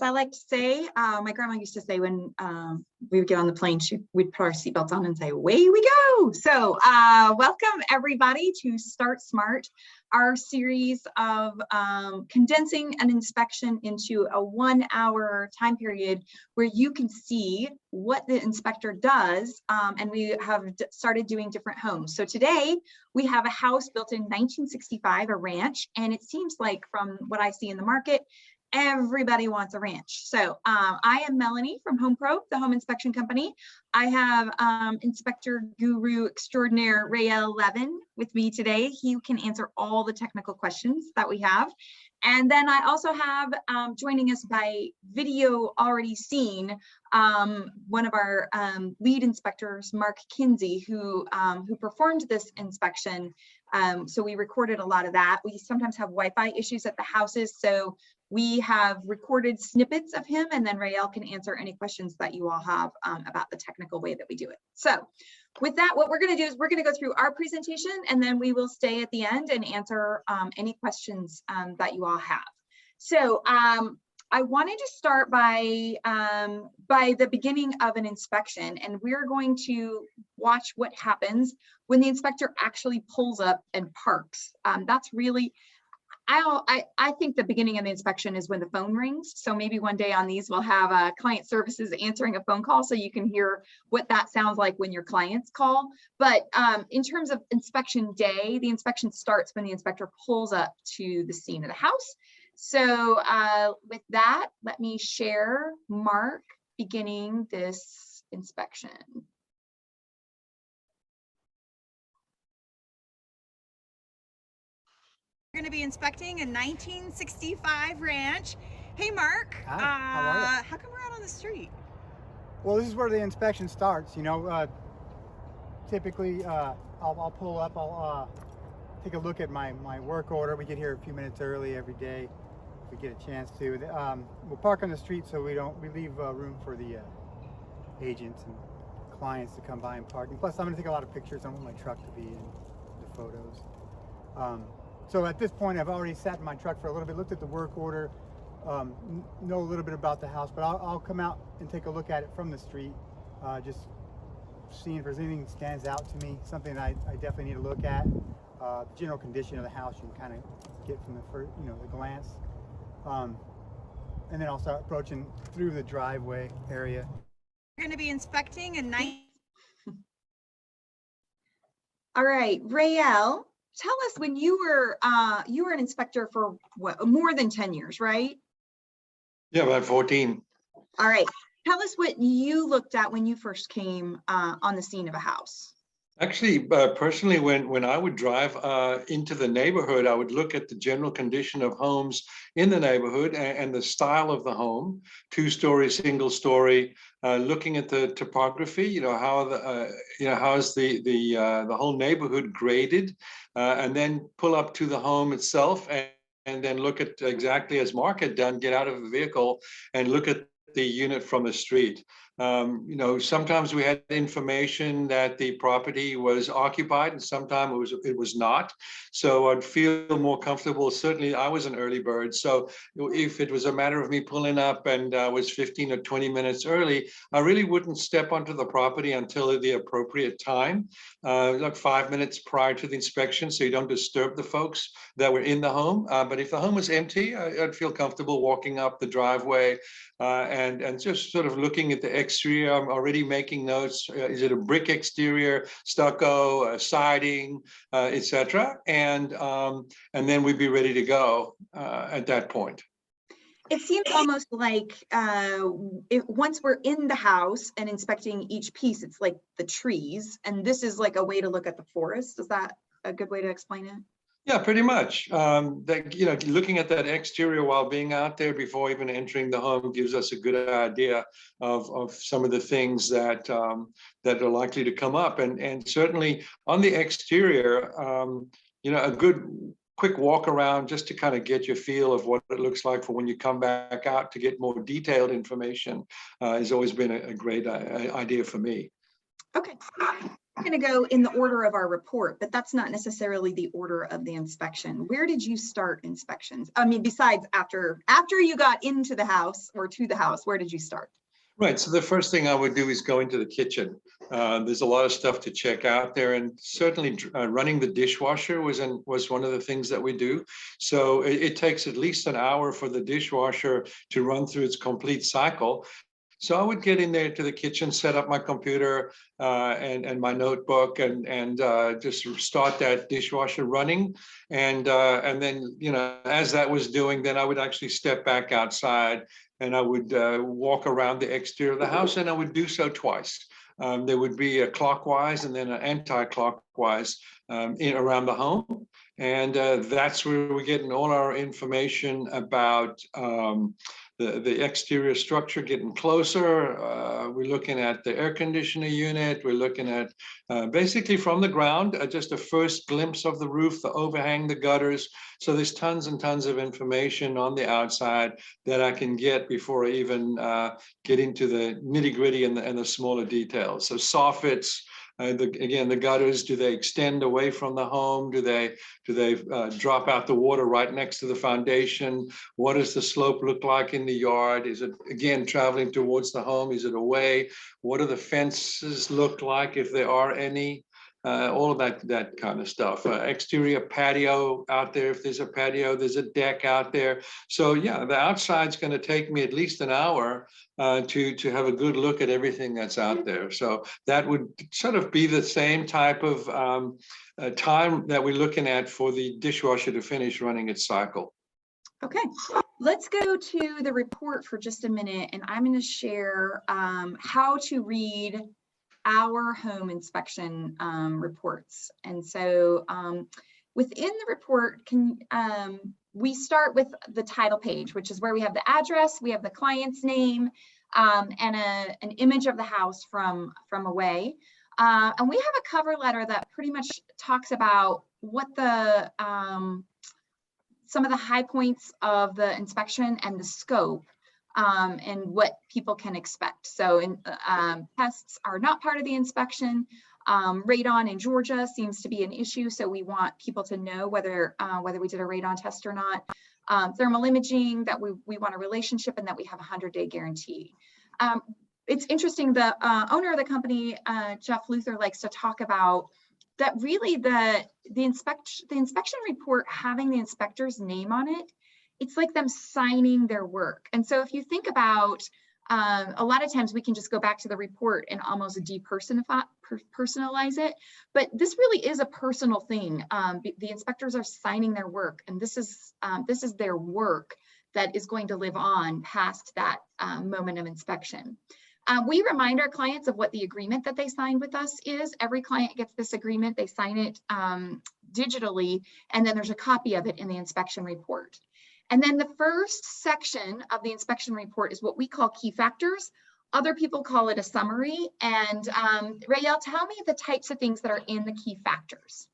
I like to say, my grandma used to say when we would get on the plane, we'd put our seatbelts on and say, away we go. So welcome everybody to Start Smart, our series of condensing an inspection into a 1 hour time period where you can see what the inspector does. And we have started doing different homes. So today we have a house built in 1965, a ranch, and it seems like from what I see in the market, everybody wants a ranch. So I am Melanie from Home Pro, the home inspection company. I have inspector guru extraordinaire Rael with me today. He can answer all the technical questions that we have. And then I also have joining us by video already seen, one of our lead inspectors, Mark Kinsey, who performed this inspection. So we recorded a lot of that. We sometimes have Wi-Fi issues at the houses, so we have recorded snippets of him, and then Rael can answer any questions that you all have about the technical way that we do it. So with that, what we're going to do is we're going to go through our presentation, and then we will stay at the end and answer any questions that you all have. So I wanted to start by the beginning of an inspection, and we're going to watch what happens when the inspector actually pulls up and parks. That's really, I think the beginning of the inspection is when the phone rings. So maybe one day on these we'll have client services answering a phone call so you can hear what that sounds like when your clients call. But in terms of inspection day, the inspection starts when the inspector pulls up to the scene of the house. So with that, let me share Mark beginning this inspection. We're going to be inspecting a 1965 ranch. Hey, Mark. Hi, how are you? How come we're out on the street? Well, this is where the inspection starts. You know, typically I'll pull up, I'll take a look at my work order. We get here a few minutes early every day if we get a chance to. We'll park on the street so we leave room for the agents and clients to come by and park. And plus, I'm going to take a lot of pictures. I want my truck to be in the photos. So at this point, I've already sat in my truck for a little bit, looked at the work order, know a little bit about the house, but I'll come out and take a look at it from the street, just seeing if there's anything that stands out to me, something I definitely need to look at. The general condition of the house you can kind of get from the first, the glance. And then I'll start approaching through the driveway area. We're going to be inspecting a night. All right, Rael. Tell us, when you were an inspector for what, more than 10 years, right? Yeah, about 14. All right. Tell us what you looked at when you first came on the scene of a house. Actually, personally, when I would drive into the neighborhood, I would look at the general condition of homes in the neighborhood and the style of the home, 2-story, single story, looking at the topography, how is the whole neighborhood graded, and then pull up to the home itself and then look at exactly as Mark had done, get out of the vehicle and look at the unit from the street. Sometimes we had information that the property was occupied and sometimes it was not. So I'd feel more comfortable. Certainly I was an early bird. So if it was a matter of me pulling up and I was 15 or 20 minutes early, I really wouldn't step onto the property until the appropriate time, like 5 minutes prior to the inspection, so you don't disturb the folks that were in the home. But if the home was empty, I'd feel comfortable walking up the driveway and just sort of looking at the exterior. I'm already making notes. Is it a brick exterior, stucco, siding, etc. And then we'd be ready to go at that point. It seems almost like once we're in the house and inspecting each piece, it's like the trees, and this is like a way to look at the forest. Is that a good way to explain it? Yeah, pretty much. Looking at that exterior while being out there before even entering the home gives us a good idea of some of the things that that are likely to come up. And certainly on the exterior, a good quick walk around just to kind of get your feel of what it looks like for when you come back out to get more detailed information has always been a great idea for me. Okay. going to go in the order of our report, but that's not necessarily the order of the inspection. Where did you start inspections? I mean, besides after you got into the house or to the house, where did you start? Right. So the first thing I would do is go into the kitchen. There's a lot of stuff to check out there, and certainly running the dishwasher was one of the things that we do. So it takes at least an hour for the dishwasher to run through its complete cycle. So I would get in there to the kitchen, set up my computer and my notebook, and just start that dishwasher running. And then, as that was doing, then I would actually step back outside and I would walk around the exterior of the house, and I would do so twice. There would be a clockwise and then an anti-clockwise around the home. And that's where we're getting all our information about the exterior structure getting closer. We're looking at the air conditioner unit. We're looking at basically from the ground, just a first glimpse of the roof, the overhang, the gutters. So there's tons and tons of information on the outside that I can get before I even get into the nitty gritty and the smaller details. So soffits, again, the gutters, do they extend away from the home? Do they drop out the water right next to the foundation? What does the slope look like in the yard? Is it, again, traveling towards the home? Is it away? What do the fences look like, if there are any? All of that kind of stuff. Exterior patio out there, if there's a patio, there's a deck out there. So yeah, the outside's going to take me at least an hour to have a good look at everything that's out there. So that would sort of be the same type of time that we're looking at for the dishwasher to finish running its cycle. Okay, let's go to the report for just a minute, and I'm going to share how to read our home inspection reports. And so within the report, we start with the title page, which is where we have the address, we have the client's name, and an image of the house from away. And we have a cover letter that pretty much talks about what the some of the high points of the inspection and the scope. And what people can expect. So pests are not part of the inspection. Radon in Georgia seems to be an issue, so we want people to know whether we did a radon test or not. Thermal imaging, that we want a relationship, and that we have a 100-day guarantee. It's interesting, the owner of the company, Jeff Luther, likes to talk about that really the inspection report having the inspector's name on it. It's like them signing their work. And so if you think about, a lot of times we can just go back to the report and almost depersonalize it, but this really is a personal thing. The inspectors are signing their work, and this is their work that is going to live on past that moment of inspection. We remind our clients of what the agreement that they signed with us is. Every client gets this agreement, they sign it digitally, and then there's a copy of it in the inspection report. And then the first section of the inspection report is what we call key factors. Other people call it a summary. And Rael, tell me the types of things that are in the key factors.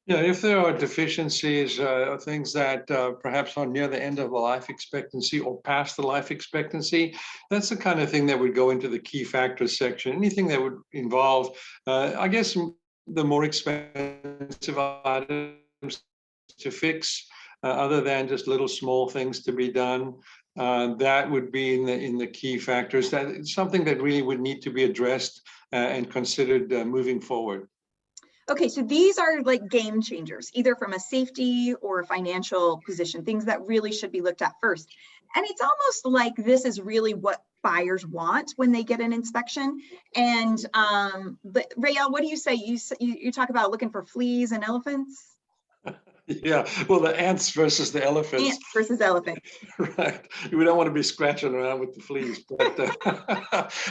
Yeah, if there are deficiencies, things that perhaps are near the end of the life expectancy or past the life expectancy, that's the kind of thing that would go into the key factors section. Anything that would involve, I guess, the more expensive items to fix, other than just little small things to be done, that would be in the key factors. That it's something that really would need to be addressed and considered moving forward. Okay, so these are like game changers, either from a safety or a financial position, things that really should be looked at first. And it's almost like this is really what buyers want when they get an inspection. And Rael, what do you say? You talk about looking for fleas and elephants? Yeah, well, the ants versus the elephants. Ants versus elephants. Right. We don't want to be scratching around with the fleas, but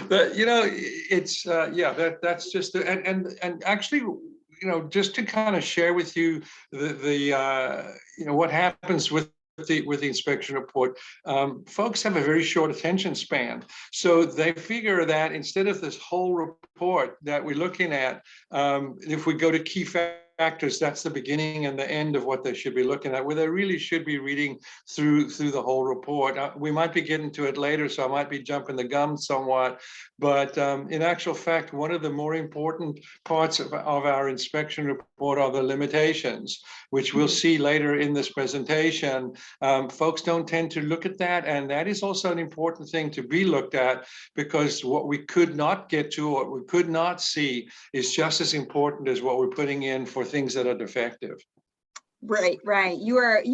but it's that's just and actually, just to kind of share with you the what happens with the inspection report. Folks have a very short attention span, so they figure that instead of this whole report that we're looking at, if we go to key factors factors, that's the beginning and the end of what they should be looking at, where they really should be reading through the whole report. We might be getting to it later, so I might be jumping the gun somewhat, but in actual fact, one of the more important parts of our inspection report are the limitations, which we'll see later in this presentation. Folks don't tend to look at that, and that is also an important thing to be looked at, because what we could not get to, what we could not see, is just as important as what we're putting in for things that are defective. Right, right. You are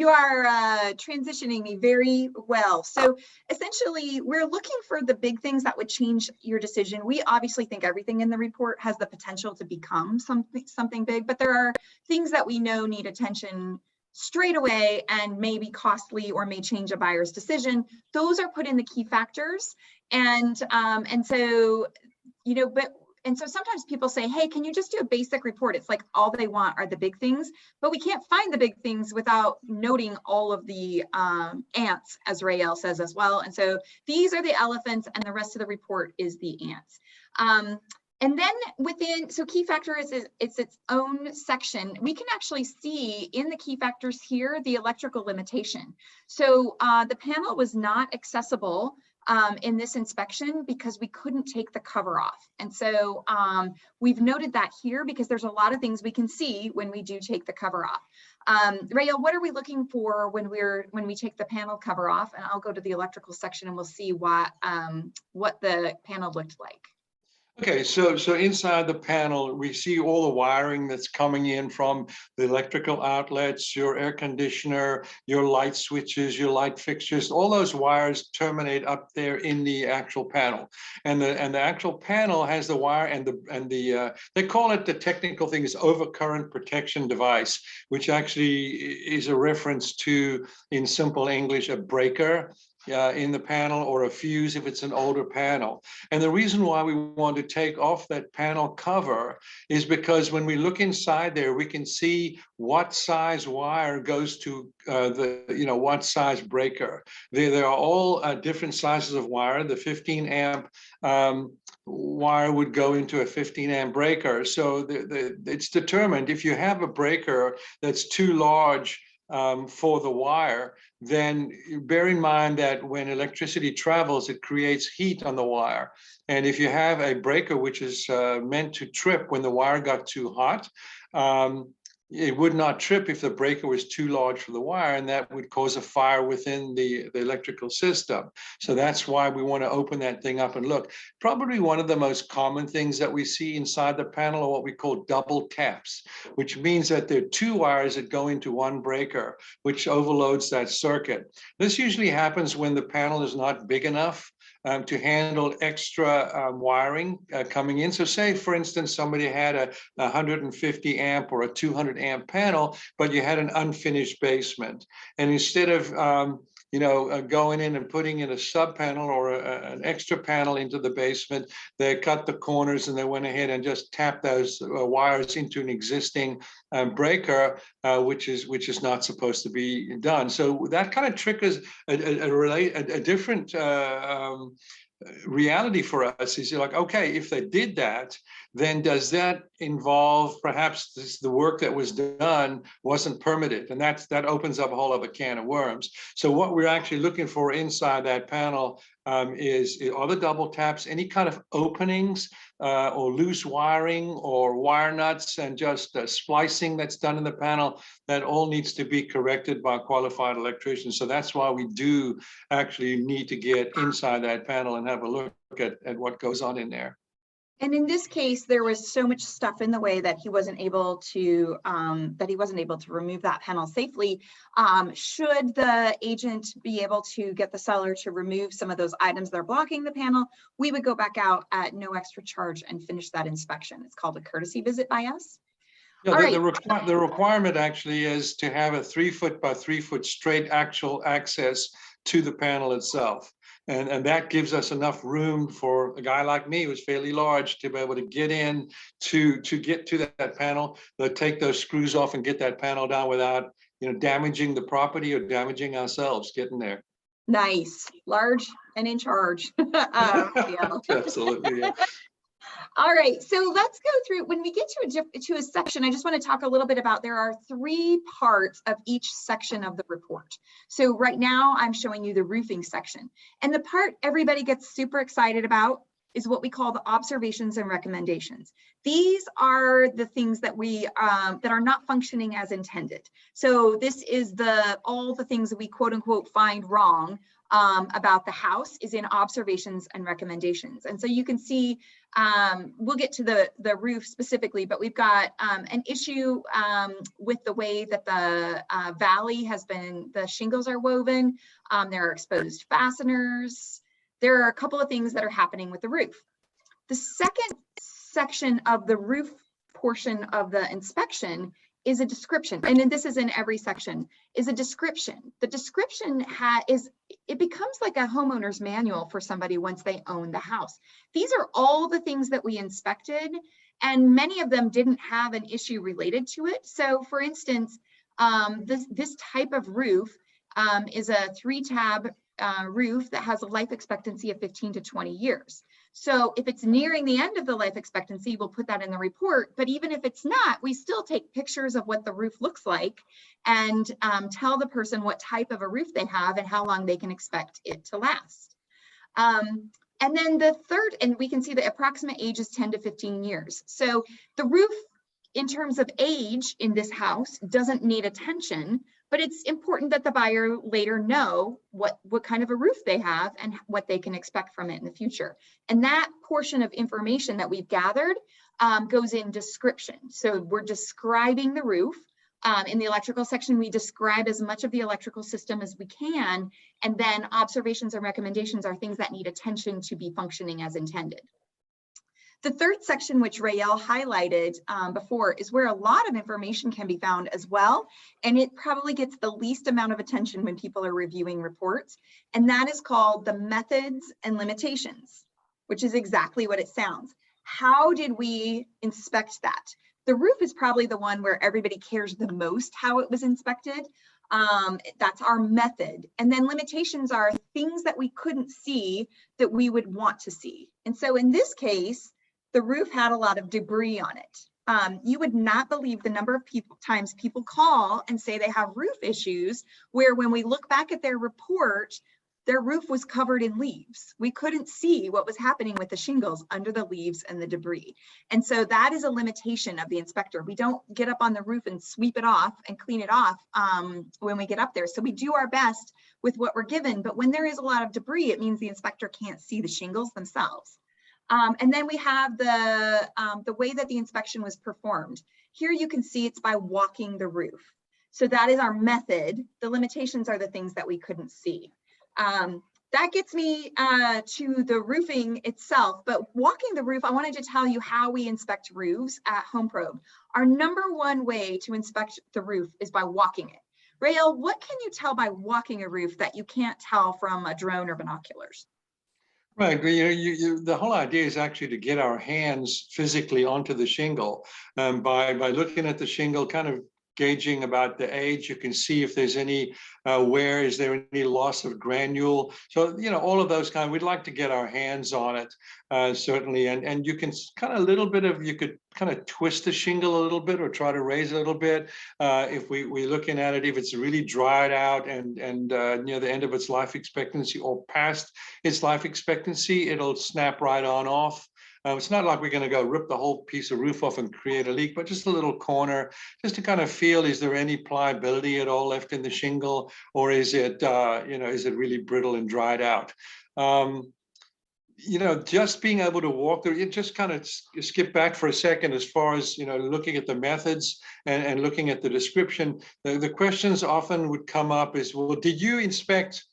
transitioning me very well. So essentially, we're looking for the big things that would change your decision. We obviously think everything in the report has the potential to become something big, but there are things that we know need attention straight away and may be costly or may change a buyer's decision. Those are put in the key factors, and so, you know, and so sometimes people say, hey, can you just do a basic report? It's like all they want are the big things, but we can't find the big things without noting all of the ants, as Rael says as well. And so these are the elephants, and the rest of the report is the ants. And then within, so key factor is it's its own section. We can actually see in the key factors here, the electrical limitation. So the panel was not accessible in this inspection because we couldn't take the cover off. And so we've noted that here because there's a lot of things we can see when we do take the cover off. Rael, what are we looking for when we take the panel cover off? And I'll go to the electrical section and we'll see what the panel looked like. Okay, so inside the panel, we see all the wiring that's coming in from the electrical outlets, your air conditioner, your light switches, your light fixtures. All those wires terminate up there in the actual panel, and the actual panel has the wire and the they call it, the technical thing is overcurrent protection device, which actually is a reference to, in simple English, a breaker in the panel, or a fuse if it's an older panel. And the reason why we want to take off that panel cover is because when we look inside there, we can see what size wire goes to what size breaker. There are all different sizes of wire. The 15 amp wire would go into a 15 amp breaker. So it's determined if you have a breaker that's too large for the wire, then bear in mind that when electricity travels, it creates heat on the wire. And if you have a breaker which is meant to trip when the wire got too hot, it would not trip if the breaker was too large for the wire, and that would cause a fire within the electrical system. So that's why we want to open that thing up and look. Probably one of the most common things that we see inside the panel are what we call double taps, which means that there are two wires that go into one breaker, which overloads that circuit. This usually happens when the panel is not big enough to handle extra wiring coming in. So say, for instance, somebody had a 150 amp or a 200 amp panel, but you had an unfinished basement. And instead of going in and putting in a sub panel or an extra panel into the basement, they cut the corners and they went ahead and just tapped those wires into an existing breaker, which is not supposed to be done. So that kind of triggers a different reality for us. Is like, okay, if they did that, then does that involve perhaps the work that was done wasn't permitted? And that opens up a whole other can of worms. So what we're actually looking for inside that panel are the double taps, any kind of openings or loose wiring or wire nuts, and just splicing that's done in the panel. That all needs to be corrected by qualified electricians. So that's why we do actually need to get inside that panel and have a look at what goes on in there. And in this case, there was so much stuff in the way that he wasn't able to remove that panel safely. Should the agent be able to get the seller to remove some of those items that are blocking the panel, we would go back out at no extra charge and finish that inspection. It's called a courtesy visit by us. Yeah, the requirement actually is to have a 3 foot by 3 foot straight actual access to the panel itself. And that gives us enough room for a guy like me who's fairly large to be able to get in to get to that panel, but take those screws off and get that panel down without damaging the property or damaging ourselves getting there. Nice, large and in charge. Absolutely. Yeah. All right, so let's go through, when we get to a section, I just want to talk a little bit about, there are 3 parts of each section of the report. So right now I'm showing you the roofing section, and the part everybody gets super excited about is what we call the observations and recommendations. These are the things that we that are not functioning as intended. So this is all the things that we quote unquote find wrong about the house is in observations and recommendations. And so you can see, we'll get to the roof specifically, but we've got an issue with the way that the valley has been, the shingles are woven. There are exposed fasteners. There are a couple of things that are happening with the roof. The second section of the roof portion of the inspection is a description, and this is in every section, is a description. The description it becomes like a homeowner's manual for somebody once they own the house. These are all the things that we inspected, and many of them didn't have an issue related to it. So for instance, this type of roof is a 3-tab roof that has a life expectancy of 15 to 20 years. So if it's nearing the end of the life expectancy, we'll put that in the report. But even if it's not, we still take pictures of what the roof looks like and tell the person what type of a roof they have and how long they can expect it to last. And then the third, and we can see the approximate age is 10 to 15 years. So the roof, in terms of age in this house, doesn't need attention, but it's important that the buyer later know what kind of a roof they have and what they can expect from it in the future. And that portion of information that we've gathered goes in description. So we're describing the roof. In the electrical section, we describe as much of the electrical system as we can, and then observations and recommendations are things that need attention to be functioning as intended. The third section, which Rael highlighted before, is where a lot of information can be found as well, and it probably gets the least amount of attention when people are reviewing reports, and that is called the methods and limitations, which is exactly what it sounds. How did we inspect that? The roof is probably the one where everybody cares the most how it was inspected. That's our method. And then limitations are things that we couldn't see that we would want to see. And so in this case, the roof had a lot of debris on it. You would not believe the number of times people call and say they have roof issues, where when we look back at their report, their roof was covered in leaves. We couldn't see what was happening with the shingles under the leaves and the debris. And so that is a limitation of the inspector. We don't get up on the roof and sweep it off and clean it off when we get up there. So we do our best with what we're given, but when there is a lot of debris, it means the inspector can't see the shingles themselves. And then we have the way that the inspection was performed. Here you can see it's by walking the roof. So that is our method. The limitations are the things that we couldn't see. That gets me to the roofing itself, but walking the roof, I wanted to tell you how we inspect roofs at HomeProbe. Our #1 way to inspect the roof is by walking it. Rael, what can you tell by walking a roof that you can't tell from a drone or binoculars? Right. The whole idea is actually to get our hands physically onto the shingle by looking at the shingle, kind of gauging about the age. You can see if there's any wear, is there any loss of granule. So, all of those we'd like to get our hands on it, certainly. And you can you could kind of twist the shingle a little bit or try to raise it a little bit. If we're looking at it, if it's really dried out and near the end of its life expectancy or past its life expectancy, it'll snap right on off. It's not like we're going to go rip the whole piece of roof off and create a leak, but just a little corner, just to kind of feel, is there any pliability at all left in the shingle, or is it, is it really brittle and dried out? Just being able to walk through it, just kind of skip back for a second as far as, looking at the methods and looking at the description. The questions often would come up is, well, did you inspect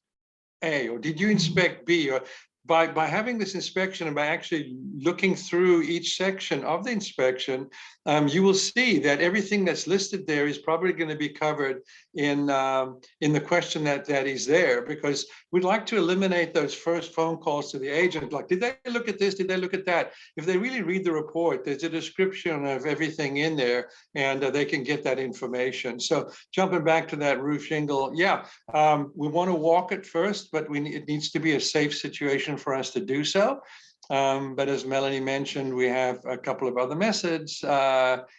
A, or did you inspect B? Or by having this inspection and by actually looking through each section of the inspection, you will see that everything that's listed there is probably going to be covered in the question that is there, because we'd like to eliminate those first phone calls to the agent, like, did they look at this? Did they look at that? If they really read the report, there's a description of everything in there, and they can get that information. So jumping back to that roof shingle, we want to walk it first, but it needs to be a safe situation for us to do so. But as Melanie mentioned, we have a couple of other methods,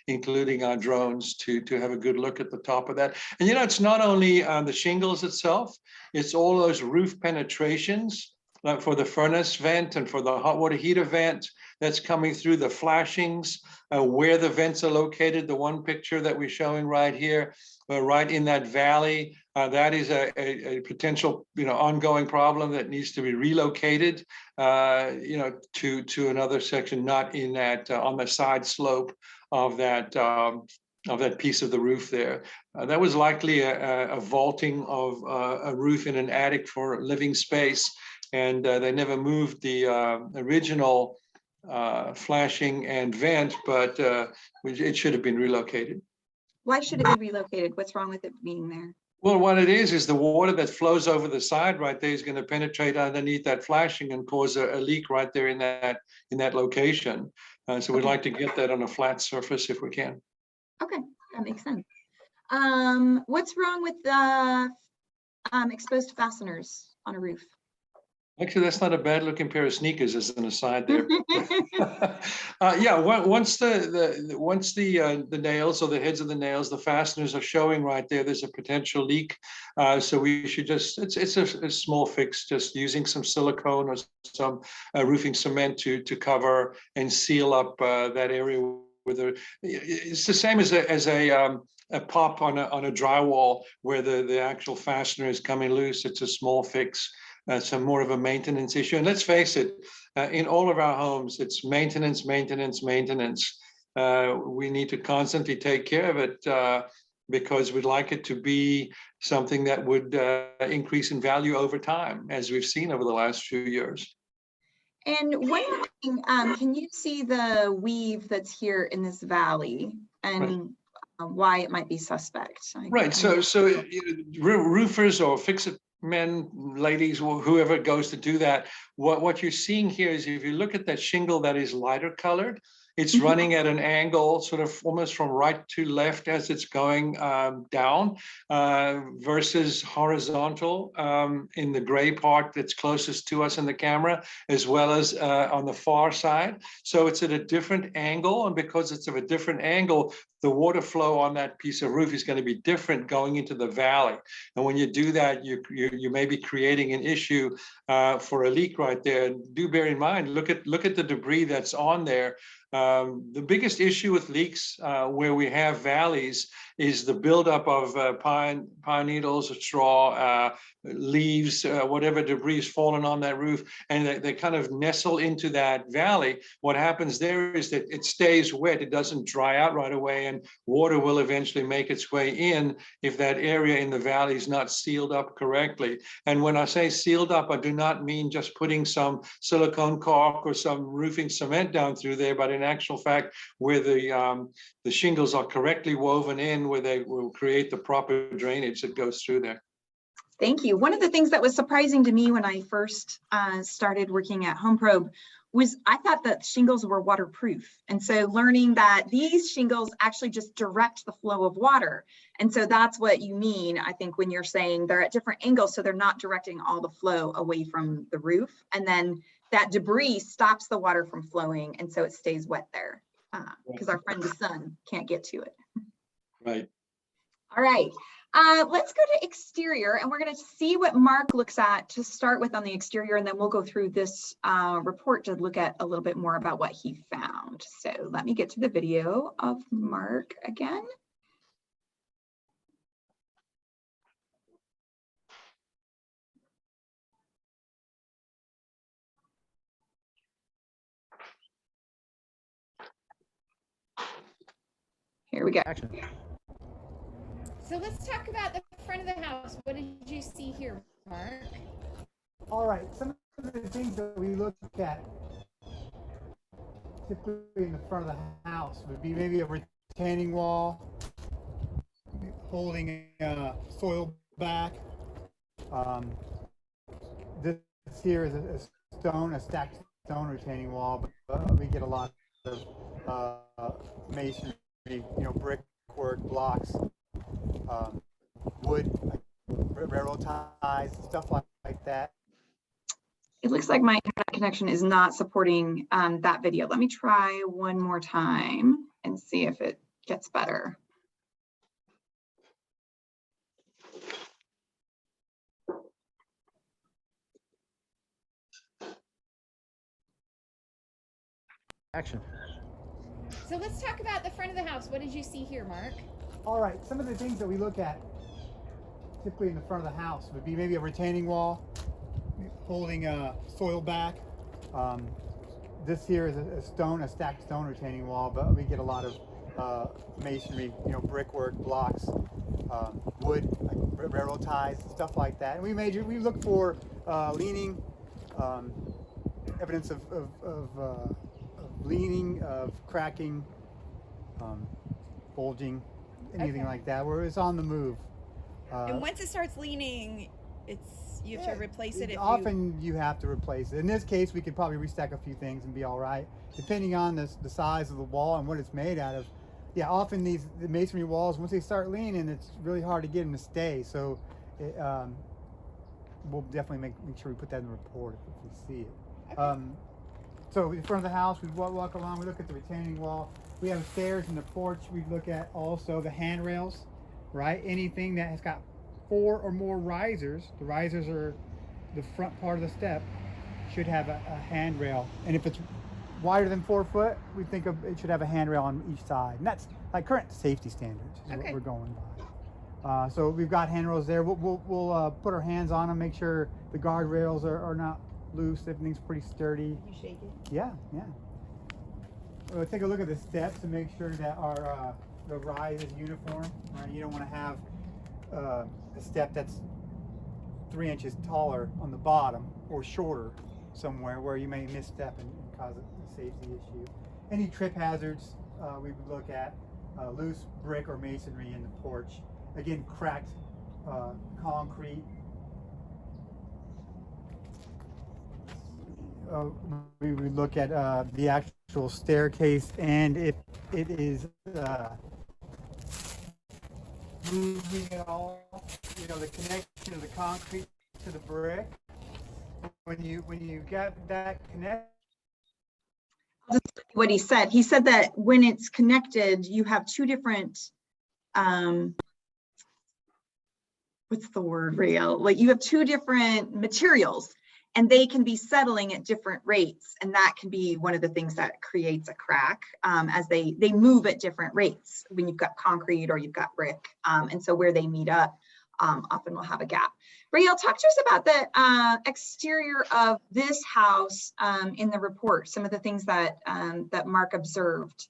including our drones, to have a good look at the top of that. And it's not only the shingles itself, it's all those roof penetrations, like for the furnace vent and for the hot water heater vent that's coming through, the flashings, where the vents are located. The one picture that we're showing right here, right in that valley, that is a potential, ongoing problem that needs to be relocated, to another section, not in that on the side slope of that piece of the roof there. That was likely a vaulting of a roof in an attic for living space, and they never moved the original flashing and vent, but it should have been relocated. Why should it be relocated? What's wrong with it being there? Well, what it is the water that flows over the side right there is going to penetrate underneath that flashing and cause a leak right there in that location. So we'd like to get that on a flat surface if we can. Okay, that makes sense. What's wrong with the exposed fasteners on a roof? Actually, that's not a bad looking pair of sneakers as an aside there. Yeah, once the nails or the heads of the nails, the fasteners are showing right there, there's a potential leak. So we should just, it's a small fix, just using some silicone or some roofing cement to cover and seal up that area with it's the same as a pop on a drywall where the actual fastener is coming loose. It's a small fix. So more of a maintenance issue. And let's face it, in all of our homes, it's maintenance, maintenance, maintenance. We need to constantly take care of it because we'd like it to be something that would increase in value over time, as we've seen over the last few years. And one more thing, can you see the weave that's here in this valley and why it might be suspect? Right. So roofers or fix-it men, ladies, whoever goes to do that, what you're seeing here is if you look at that shingle that is lighter colored, it's running at an angle sort of almost from right to left as it's going down versus horizontal in the gray part that's closest to us in the camera, as well as on the far side. So it's at a different angle, and because it's of a different angle, the water flow on that piece of roof is going to be different going into the valley. And when you do that, you may be creating an issue for a leak right there. And do bear in mind, look at the debris that's on there. The biggest issue with leaks where we have valleys is the buildup of pine needles, straw, leaves, whatever debris is fallen on that roof, and they kind of nestle into that valley. What happens there is that it stays wet, it doesn't dry out right away, and water will eventually make its way in if that area in the valley is not sealed up correctly. And when I say sealed up, I do not mean just putting some silicone caulk or some roofing cement down through there, but in actual fact, where the shingles are correctly woven in, where they will create the proper drainage that goes through there. Thank you. One of the things that was surprising to me when I first started working at Home Probe was I thought that shingles were waterproof. And so learning that these shingles actually just direct the flow of water. And so that's what you mean, I think, when you're saying they're at different angles, so they're not directing all the flow away from the roof. And then that debris stops the water from flowing, and so it stays wet there because our friend the sun can't get to it. Right. All right. Let's go to exterior, and we're going to see what Mark looks at to start with on the exterior, and then we'll go through this report to look at a little bit more about what he found. So let me get to the video of Mark again. Here we go. Action. So let's talk about the front of the house. What did you see here, Mark? All right, some of the things that we look at typically in the front of the house would be maybe a retaining wall holding soil back. This here is a stacked stone retaining wall, but we get a lot of masonry, brick work, blocks, wood, railroad ties, stuff like that. It looks like my internet connection is not supporting that video. Let me try one more time and see if it gets better. Action. So let's talk about the front of the house. What did you see here, Mark? All right, some of the things that we look at typically in the front of the house would be maybe a retaining wall holding soil back. This here is a stacked stone retaining wall, but we get a lot of masonry, brickwork, blocks, wood, like railroad ties, stuff like that. And we look for leaning, evidence of leaning, of cracking, bulging, anything like that, where it's on the move. And once it starts leaning, you have to replace it. Often you have to replace it. In this case, we could probably restack a few things and be all right, depending on the size of the wall and what it's made out of. Yeah, often the masonry walls, once they start leaning, it's really hard to get them to stay. So we'll definitely make sure we put that in the report if we see it. Okay. So in front of the house, we walk along, we look at the retaining wall. We have stairs in the porch. We look at also the handrails, right? Anything that has got 4 or more risers. The risers are the front part of the step, should have a handrail. And if it's wider than 4 foot, we think it should have a handrail on each side. And that's like current safety standards is what we're going by. So we've got handrails there. We'll put our hands on them, make sure the guardrails are not loose, everything's pretty sturdy. You shake it? Yeah. We'll take a look at the steps to make sure that our the rise is uniform. Right? You don't want to have a step that's 3 inches taller on the bottom or shorter somewhere where you may misstep and cause a safety issue. Any trip hazards we would look at, loose brick or masonry in the porch. Again, cracked concrete. We would look at the actual staircase, and if it is moving at all, the connection of the concrete to the brick. When you get that connection. What he said that when it's connected, you have 2 different, what's the word, Rael? Like you have 2 different materials, and they can be settling at different rates, and that can be one of the things that creates a crack as they move at different rates when you've got concrete or you've got brick, and so where they meet up often will have a gap. Rael, talk to us about the exterior of this house in the report, some of the things that that Mark observed.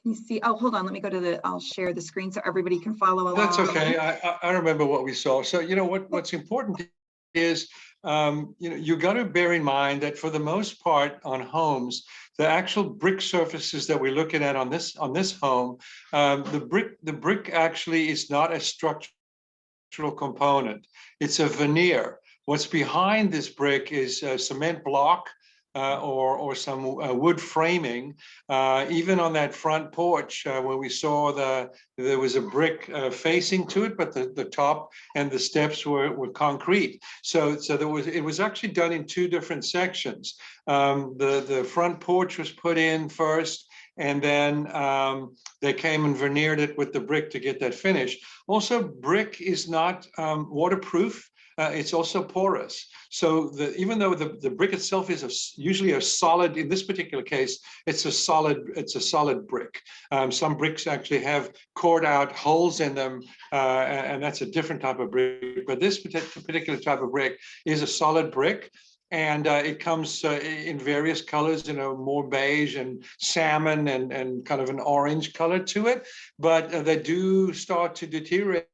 Can you see? Oh, hold on, let me go to I'll share the screen so everybody can follow along. That's okay. I remember what we saw. So what's important is you got to bear in mind that for the most part on homes, the actual brick surfaces that we're looking at on this home, the brick actually is not a structural component. It's a veneer. What's behind this brick is a cement block or some wood framing. Even on that front porch where we saw there was a brick facing to it, but the top and the steps were concrete. So it was actually done in 2 different sections. The front porch was put in first, and then they came and veneered it with the brick to get that finish. Also, brick is not waterproof. It's also porous. So even though the brick itself is usually a solid, in this particular case, it's a solid brick. Some bricks actually have cored out holes in them, and that's a different type of brick. But this particular type of brick is a solid brick. And it comes in various colors, more beige and salmon and kind of an orange color to it. But they do start to deteriorate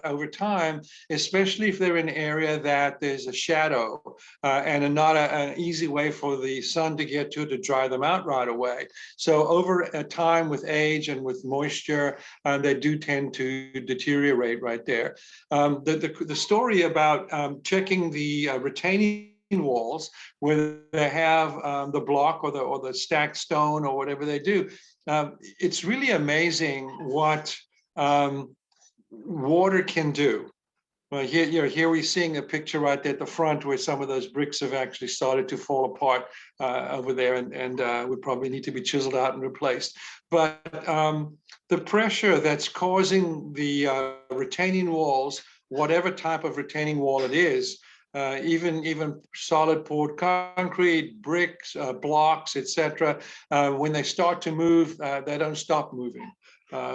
over time, especially if they're in an area that there's a shadow and not an easy way for the sun to get to dry them out right away. So over time with age and with moisture, they do tend to deteriorate right there. The story about checking the retaining walls where they have the block or the stacked stone or whatever they do, it's really amazing what water can do. Well, here we're seeing a picture right there at the front where some of those bricks have actually started to fall apart over there, and would probably need to be chiseled out and replaced. But the pressure that's causing the retaining walls, whatever type of retaining wall it is, even solid poured concrete, bricks, blocks, etc., when they start to move, they don't stop moving.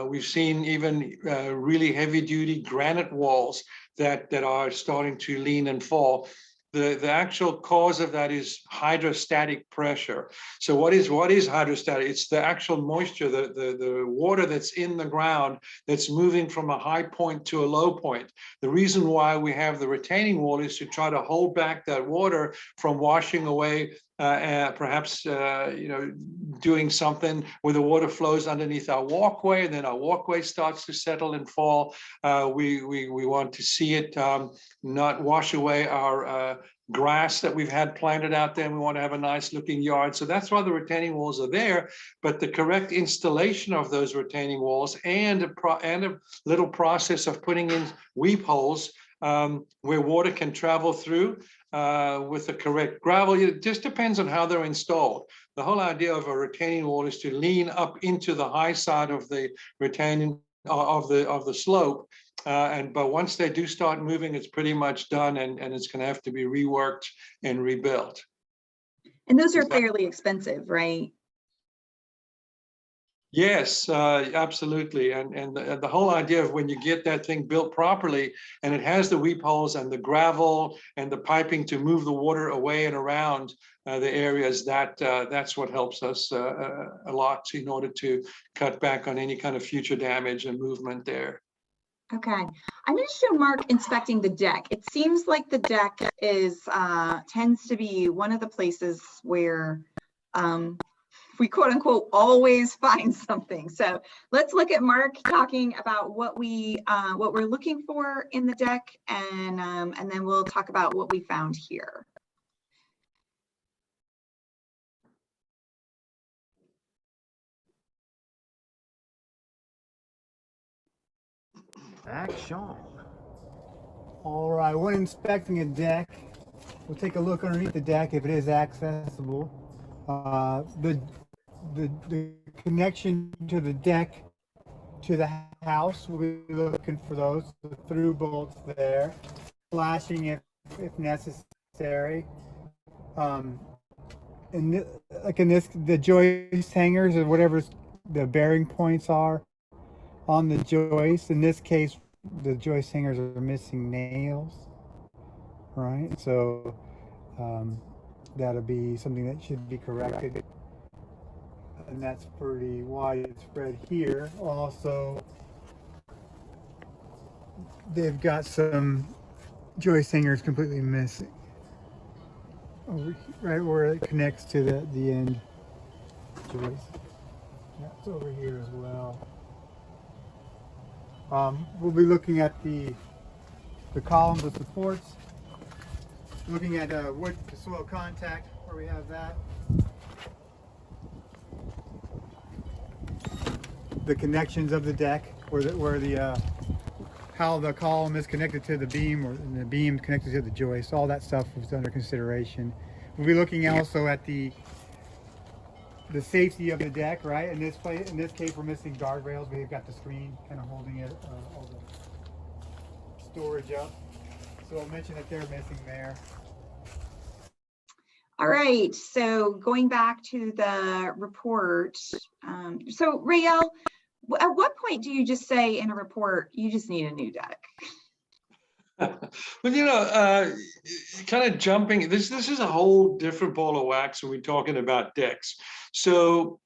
We've seen even really heavy-duty granite walls that are starting to lean and fall. The actual cause of that is hydrostatic pressure. So what is hydrostatic? It's the actual moisture, the water that's in the ground that's moving from a high point to a low point. The reason why we have the retaining wall is to try to hold back that water from washing away, perhaps doing something where the water flows underneath our walkway, and then our walkway starts to settle and fall. We want to see it not wash away our grass that we've had planted out there, and we want to have a nice looking yard. So that's why the retaining walls are there. But the correct installation of those retaining walls and a little process of putting in weep holes where water can travel through with the correct gravel. It just depends on how they're installed. The whole idea of a retaining wall is to lean up into the high side of the retaining of the slope. But once they do start moving, it's pretty much done, and it's going to have to be reworked and rebuilt. And those are fairly expensive, right? Yes, absolutely. And the whole idea of when you get that thing built properly, and it has the weep holes and the gravel and the piping to move the water away and around the areas, that's what helps us a lot in order to cut back on any kind of future damage and movement there. Okay, I'm going to show Mark inspecting the deck. It seems like the deck is tends to be one of the places where we quote unquote always find something. So let's look at Mark talking about what we're looking for in the deck, and then we'll talk about what we found here. Action. All right, when inspecting a deck, we'll take a look underneath the deck if it is accessible. The connection to the deck to the house, we'll be looking for those, the through bolts there, flashing if necessary. Like in this, the joist hangers or whatever the bearing points are on the joist. In this case, the joist hangers are missing nails, right? So that'll be something that should be corrected, and that's pretty widespread here. Also, they've got some joist hangers completely missing over right where it connects to the end joist. That's over here as well. We'll be looking at the columns of supports, looking at wood to soil contact where we have that. The connections of the deck, how the column is connected to the beam, or the beam connected to the joist. All that stuff was under consideration. We'll be looking also at the safety of the deck, right? In this case, we're missing guardrails. We've got the screen kind of holding it, all the storage up. So I'll mention that they're missing there. All right, so going back to the report. So Rael, at what point do you just say in a report, you just need a new deck? Well, kind of jumping, this is a whole different ball of wax when we're talking about decks. So,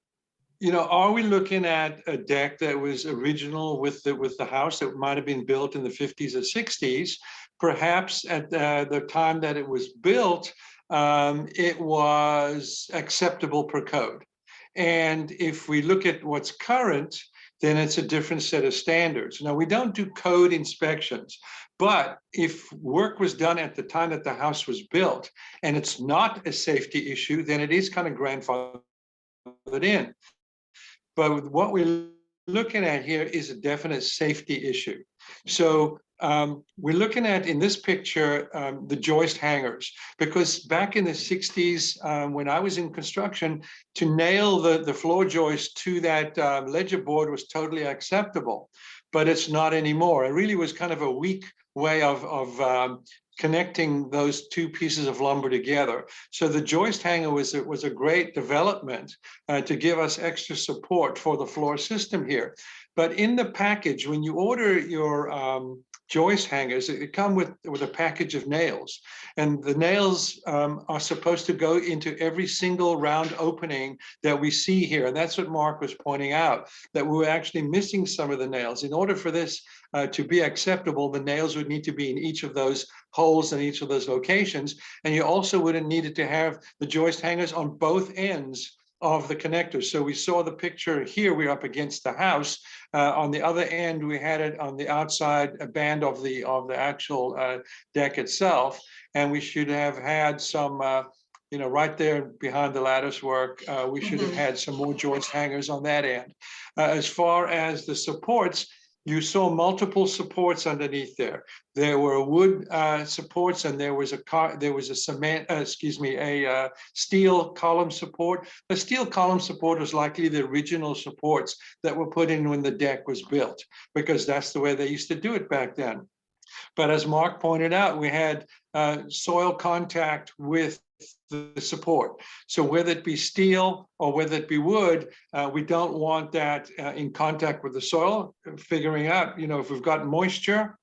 are we looking at a deck that was original with the house that might have been built in the 50s or 60s? Perhaps at the time that it was built, it was acceptable per code. And if we look at what's current, then it's a different set of standards. Now, we don't do code inspections, but if work was done at the time that the house was built and it's not a safety issue, then it is kind of grandfathered in. But what we're looking at here is a definite safety issue. So we're looking at in this picture the joist hangers, because back in the 60s, when I was in construction, to nail the floor joist to that ledger board was totally acceptable, but it's not anymore. It really was kind of a weak way of connecting those two pieces of lumber together. So the joist hanger was a great development to give us extra support for the floor system here. But in the package, when you order your joist hangers, it come with a package of nails, and the nails are supposed to go into every single round opening that we see here. And that's what Mark was pointing out, that we were actually missing some of the nails. In order for this to be acceptable, the nails would need to be in each of those holes in each of those locations. And you also wouldn't need it to have the joist hangers on both ends of the connectors. So we saw the picture here, we're up against the house. On the other end, we had it on the outside band of the actual deck itself. And we should have had some, right there behind the lattice work, we should have had some more joist hangers on that end. As far as the supports, you saw multiple supports underneath there. There were wood supports, and there was a steel column support. The steel column support was likely the original supports that were put in when the deck was built, because that's the way they used to do it back then. But as Mark pointed out, we had soil contact with the support. So whether it be steel or whether it be wood, we don't want that in contact with the soil. Figuring out, if we've got moisture,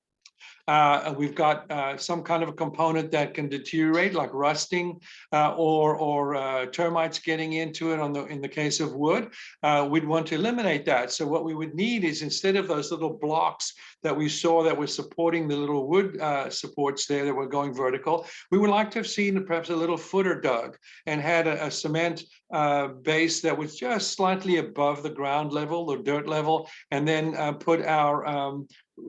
we've got some kind of a component that can deteriorate, like rusting or termites getting into it in the case of wood, we'd want to eliminate that. So what we would need is, instead of those little blocks that we saw that were supporting the little wood supports there that were going vertical, we would like to have seen perhaps a little footer dug and had a cement base that was just slightly above the ground level or dirt level, and then put our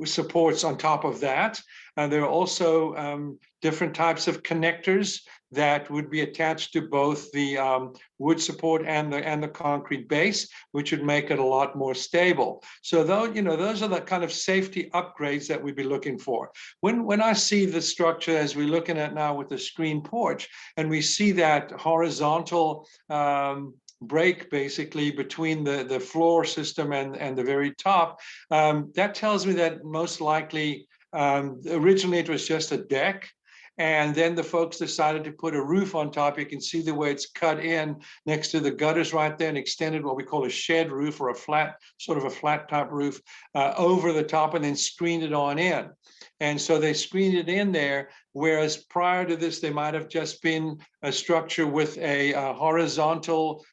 supports on top of that. There are also different types of connectors that would be attached to both the wood support and the concrete base, which would make it a lot more stable. So those are the kind of safety upgrades that we'd be looking for. When I see the structure as we're looking at now with the screen porch, and we see that horizontal break basically between the floor system and the very top, that tells me that most likely originally it was just a deck, and then the folks decided to put a roof on top. You can see the way it's cut in next to the gutters right there, and extended what we call a shed roof, or a flat top roof over the top, and then screened it on in. And so they screened it in there, whereas prior to this, they might have just been a structure with a horizontal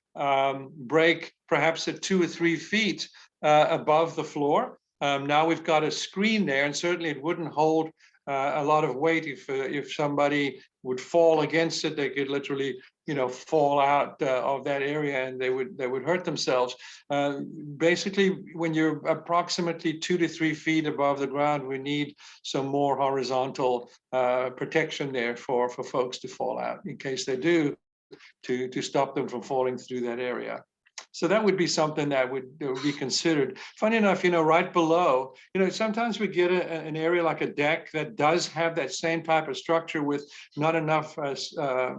break, perhaps at 2 or 3 feet above the floor. Now we've got a screen there, and certainly it wouldn't hold a lot of weight. If somebody would fall against it, they could literally fall out of that area, and they would hurt themselves. Basically, when you're approximately 2 to 3 feet above the ground, we need some more horizontal protection there for folks to fall out, in case they do, to stop them from falling through that area. So that would be something that would be considered. Funny enough, right below, sometimes we get an area like a deck that does have that same type of structure with not enough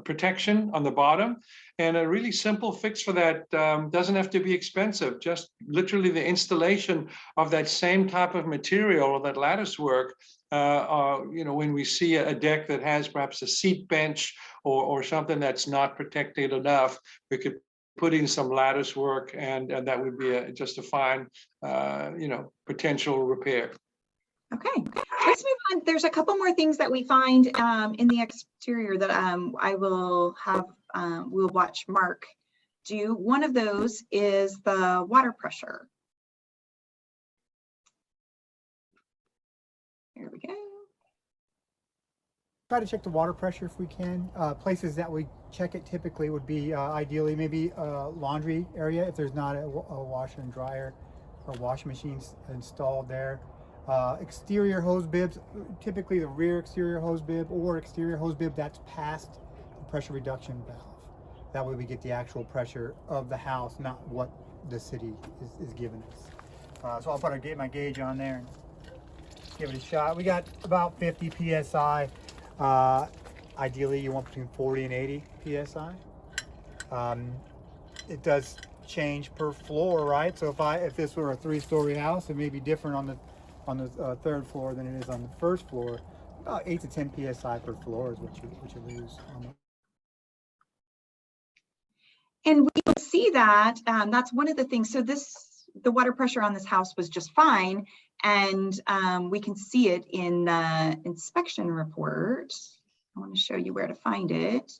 protection on the bottom. And a really simple fix for that doesn't have to be expensive. Just literally the installation of that same type of material, or that lattice work. When we see a deck that has perhaps a seat bench or something that's not protected enough, we could put in some lattice work, and that would be just a fine, potential repair. Okay, let's move on. There's a couple more things that we find in the exterior that I will have, we'll watch Mark do. One of those is the water pressure. Here we go. Try to check the water pressure if we can. Places that we check it typically would be ideally maybe a laundry area, if there's not a washer and dryer or washing machines installed there. Exterior hose bibs, typically the rear exterior hose bib or exterior hose bib that's past the pressure reduction valve. That way we get the actual pressure of the house, not what the city is giving us. So I'll put my gauge on there. give it a shot. We got about 50 psi. Ideally, you want between 40 and 80 psi. It does change per floor, right? So if this were a 3-story house, it may be different on the third floor than it is on the first floor. About 8 to 10 psi per floor is what you lose on the. And we will see that that's one of the things. So the water pressure on this house was just fine, and we can see it in the inspection report. I want to show you where to find it.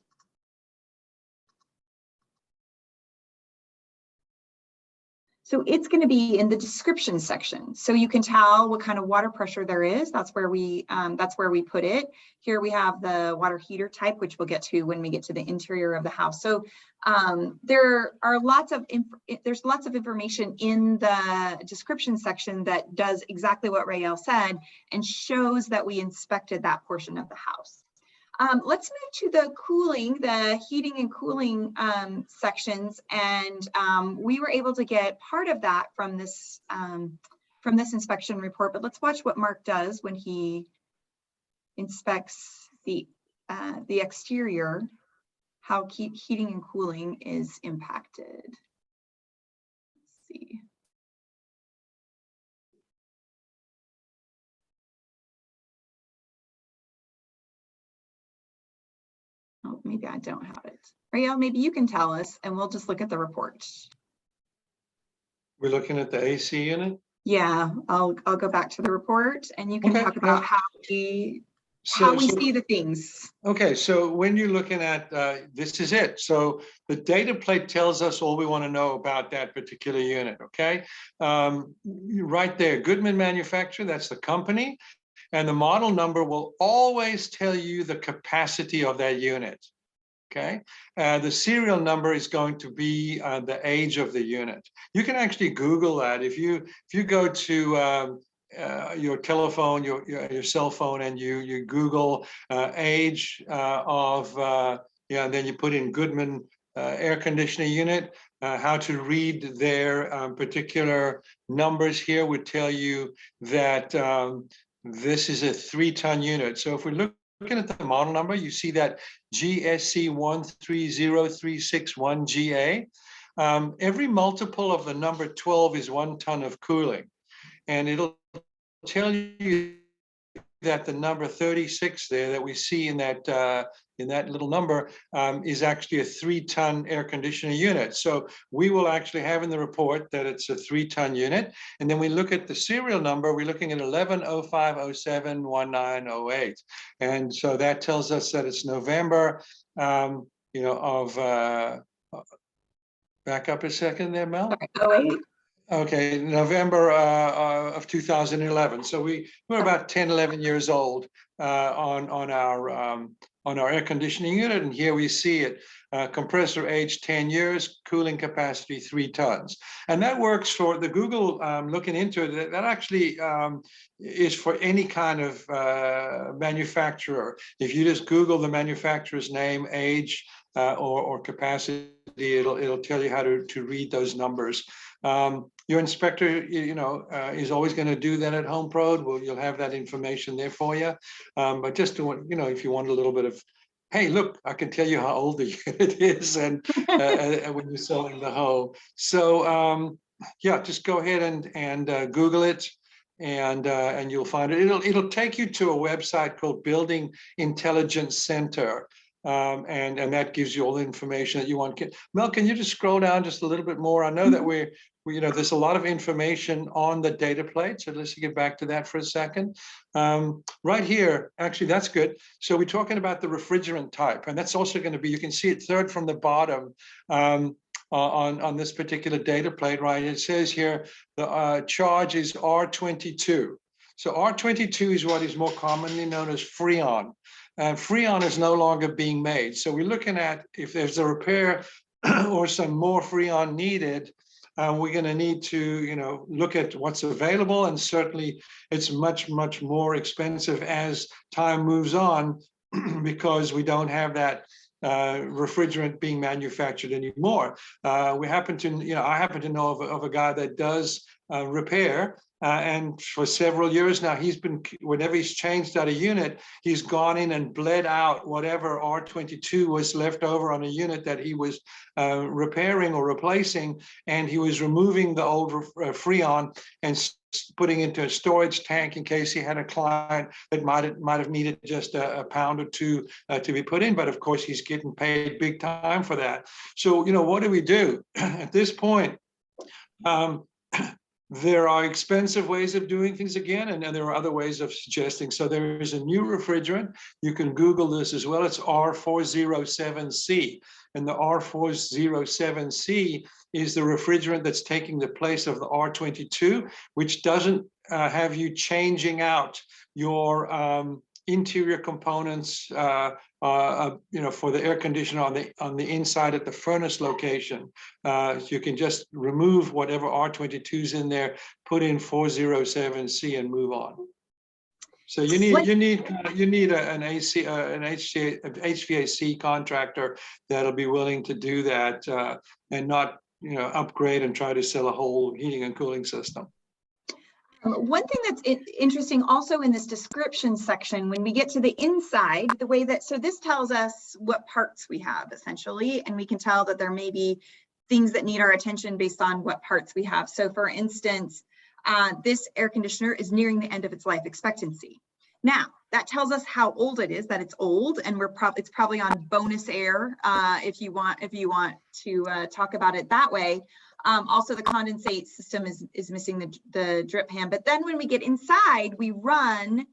So it's going to be in the description section. So you can tell what kind of water pressure there is. That's where we put it. Here we have the water heater type, which we'll get to when we get to the interior of the house. So there's lots of information in the description section that does exactly what Rael said and shows that we inspected that portion of the house. Let's move to the cooling, the heating and cooling sections, and we were able to get part of that from this inspection report. But let's watch what Mark does when he inspects the exterior, how heating and cooling is impacted. Let's see. Oh, maybe I don't have it. Rael, maybe you can tell us and we'll just look at the report. We're looking at the AC unit? Yeah, I'll go back to the report and you can Okay, talk about how we see the things. Okay, so when you're looking at, this is it. So the data plate tells us all we want to know about that particular unit, okay? Right there, Goodman Manufacturer, that's the company. And the model number will always tell you the capacity of that unit, okay? The serial number is going to be the age of the unit. You can actually Google that. If you go to your telephone, your cell phone, and you Google age of, and then you put in Goodman air conditioning unit, how to read their particular numbers here would tell you that this is a 3-ton unit. So if we're looking at the model number, you see that GSC 130361GA. Every multiple of the number 12 is 1 ton of cooling. And it'll tell you that the number 36 there that we see in that little number is actually a 3-ton air conditioner unit. So we will actually have in the report that it's a 3-ton unit. And then we look at the serial number, we're looking at 1105071908. And so that tells us that it's November, back up a second there, Mel. 08. Okay, November of 2011. So we're about 10, 11 years old on our air conditioning unit, and here we see it. Compressor age 10 years, cooling capacity 3 tons, and that works for the Google. Looking into it, that actually is for any kind of manufacturer. If you just Google the manufacturer's name, age, or capacity, it'll tell you how to read those numbers. Your inspector, is always going to do that at Home Pro. Well, you'll have that information there for you. But just to, if you want a little bit of, hey, look, I can tell you how old the unit is, and when you're selling the home. So just go ahead and Google it, and you'll find it. It'll take you to a website called Building Intelligence Center. And that gives you all the information that you want. Mel, can you just scroll down just a little bit more? I know that we there's a lot of information on the data plate, so let's get back to that for a second. Right here, actually, that's good. So we're talking about the refrigerant type, and that's also going to be, you can see it third from the bottom on this particular data plate, right? It says here the charge is R22. So R22 is what is more commonly known as Freon. Freon is no longer being made. So we're looking at if there's a repair or some more Freon needed, we're going to need to, look at what's available. And certainly it's much, much more expensive as time moves on because we don't have that refrigerant being manufactured anymore. I happen to know of a guy that does repair. And for several years now, whenever he's changed out a unit, he's gone in and bled out whatever R22 was left over on a unit that he was repairing or replacing, and he was removing the old Freon and putting into a storage tank in case he had a client that might have needed just a pound or two to be put in. But of course, he's getting paid big time for that. So, what do we do at this point? There are expensive ways of doing things again, and there are other ways of suggesting. So there is a new refrigerant. You can Google this as well. It's R407C. And the R407C is the refrigerant that's taking the place of the R22, which doesn't have you changing out your interior components, for the air conditioner on the inside at the furnace location. You can just remove whatever R22's in there, put in 407C, and move on. So you need an HVAC contractor that'll be willing to do that and not upgrade and try to sell a whole heating and cooling system. One thing that's interesting also in this description section, when we get to the inside, the way that, so this tells us what parts we have essentially, and we can tell that there may be things that need our attention based on what parts we have. So for instance, this air conditioner is nearing the end of its life expectancy. Now, that tells us how old it is, that it's old, and it's probably on bonus air if you want to talk about it that way. Also, the condensate system is missing the drip pan. But then when we get inside, we run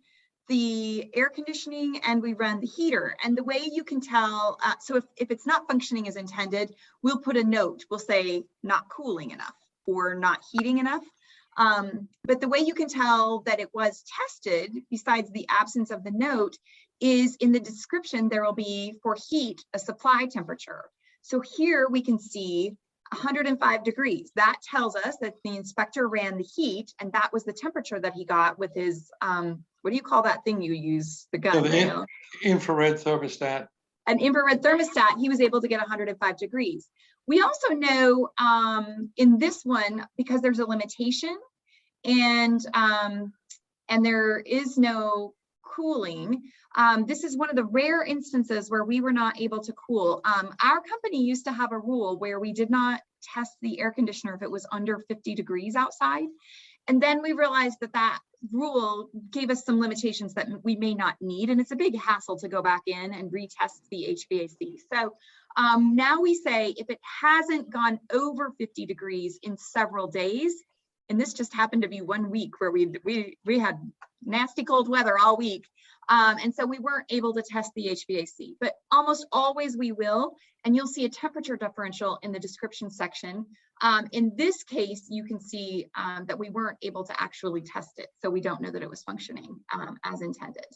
the air conditioning and we run the heater. And the way you can tell, so if it's not functioning as intended, we'll put a note. We'll say not cooling enough or not heating enough. But the way you can tell that it was tested, besides the absence of the note, is in the description. There will be, for heat, a supply temperature. So here we can see 105 degrees. That tells us that the inspector ran the heat, and that was the temperature that he got with his, what do you call that thing you use? The gun. So the infrared thermostat. An infrared thermostat, he was able to get 105 degrees. We also know in this one, because there's a limitation and there is no cooling, this is one of the rare instances where we were not able to cool. Our company used to have a rule where we did not test the air conditioner if it was under 50 degrees outside. And then we realized that rule gave us some limitations that we may not need. And it's a big hassle to go back in and retest the HVAC. So now we say if it hasn't gone over 50 degrees in several days, and this just happened to be 1 week where we had nasty cold weather all week. And so we weren't able to test the HVAC, but almost always we will. And you'll see a temperature differential in the description section. In this case, you can see that we weren't able to actually test it. So we don't know that it was functioning as intended.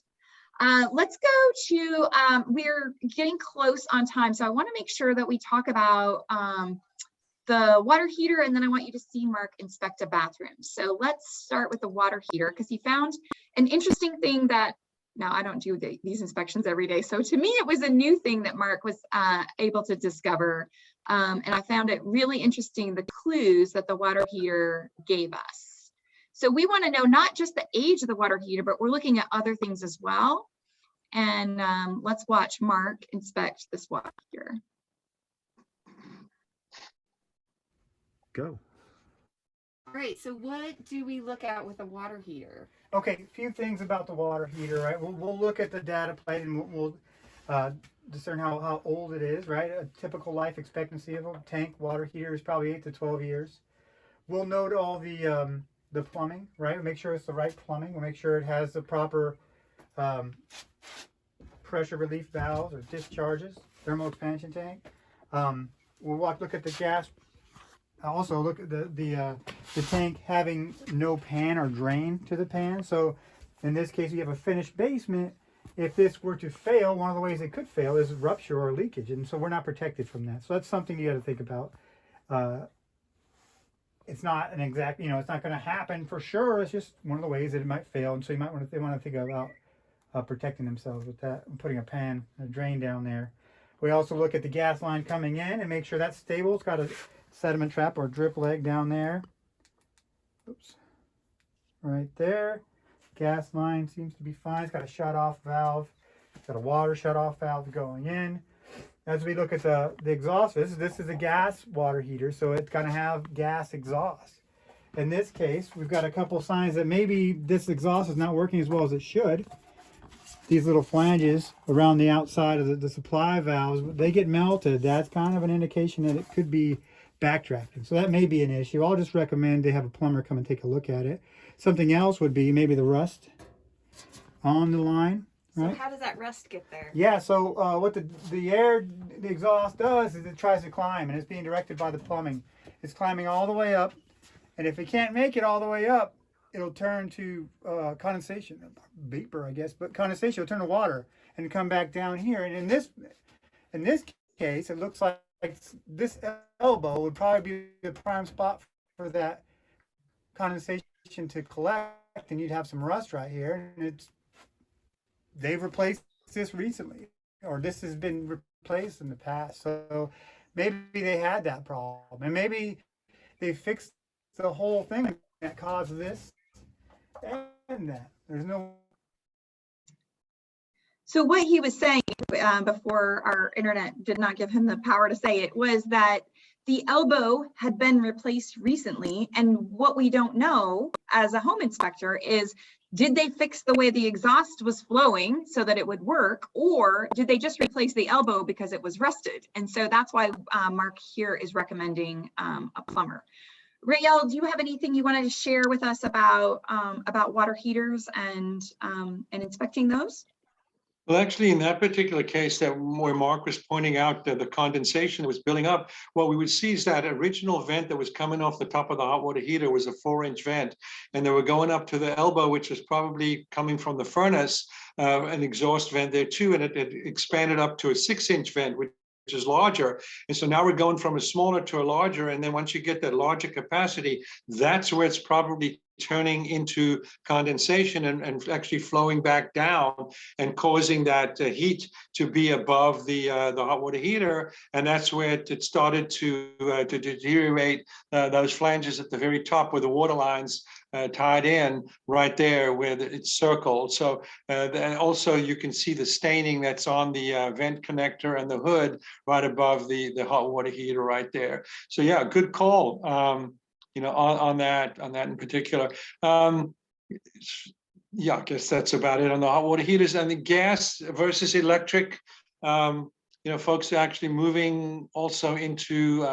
Let's go to, we're getting close on time. So I want to make sure that we talk about the water heater, and then I want you to see Mark inspect a bathroom. So let's start with the water heater, because he found an interesting thing that, now I don't do these inspections every day. So to me, it was a new thing that Mark was able to discover. And I found it really interesting, the clues that the water heater gave us. So we want to know not just the age of the water heater, but we're looking at other things as well. And let's watch Mark inspect this water heater. Go. All right, so what do we look at with a water heater? Okay, a few things about the water heater, right? We'll look at the data plate and we'll discern how old it is, right? A typical life expectancy of a tank water heater is probably 8 to 12 years. We'll note all the plumbing, right? We'll make sure it's the right plumbing. We'll make sure it has the proper pressure relief valves or discharges, thermal expansion tank. We'll look at the gas. Also look at the tank having no pan or drain to the pan. So in this case, you have a finished basement. If this were to fail, one of the ways it could fail is rupture or leakage. And so we're not protected from that. So that's something you got to think about. It's not an exact, it's not going to happen for sure. It's just one of the ways that it might fail. And so you might want to think about protecting themselves with that, and putting a pan, a drain down there. We also look at the gas line coming in and make sure that's stable. It's got a sediment trap or drip leg down there. Oops. Right there. Gas line seems to be fine. It's got a shut-off valve. It's got a water shut-off valve going in. As we look at the exhaust, this is a gas water heater, so it's going to have gas exhaust. In this case, we've got a couple signs that maybe this exhaust is not working as well as it should. These little flanges around the outside of the supply valves, they get melted. That's kind of an indication that it could be backtracking. So that may be an issue. I'll just recommend they have a plumber come and take a look at it. Something else would be maybe the rust on the line. Right? So how does that rust get there? Yeah, so what the exhaust does is it tries to climb, and it's being directed by the plumbing. It's climbing all the way up, and if it can't make it all the way up, it'll turn to condensation, vapor, I guess, but condensation will turn to water and come back down here. And in this case, it looks like this elbow would probably be the prime spot for that condensation to collect, and you'd have some rust right here. And they've replaced this recently, or this has been replaced in the past. So maybe they had that problem, and maybe they fixed the whole thing that caused this and that. There's no. So what he was saying before our internet did not give him the power to say it was that the elbow had been replaced recently, and what we don't know as a home inspector is, did they fix the way the exhaust was flowing so that it would work, or did they just replace the elbow because it was rusted? And so that's why Mark here is recommending a plumber. Rael, do you have anything you wanted to share with us about water heaters and inspecting those? Well, actually, in that particular case, where Mark was pointing out the condensation that was building up, what we would see is that original vent that was coming off the top of the hot water heater was a 4-inch vent, and they were going up to the elbow, which was probably coming from the furnace, an exhaust vent there too, and it expanded up to a 6-inch vent, which is larger. And so now we're going from a smaller to a larger, and then once you get that larger capacity, that's where it's probably turning into condensation and actually flowing back down and causing that heat to be above the hot water heater, and that's where it started to deteriorate those flanges at the very top where the water lines tied in, right there where it's circled. So also you can see the staining that's on the vent connector and the hood right above the hot water heater right there. So yeah, good call. You know, on that in particular. Yeah, I guess that's about it on the hot water heaters. And the gas versus electric, you know, folks are actually moving also into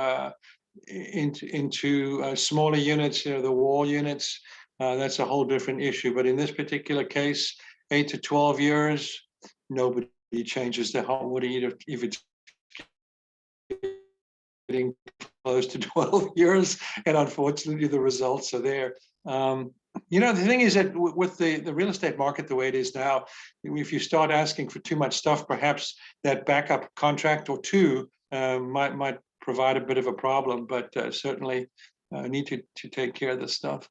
smaller units, you know, the wall units. That's a whole different issue. But in this particular case, 8 to 12 years, nobody changes the hot water heater if it's getting close to 12 years, and unfortunately the results are there. You know, the thing is that with the real estate market the way it is now, if you start asking for too much stuff, perhaps that backup contract or two might provide a bit of a problem, but certainly need to take care of this stuff.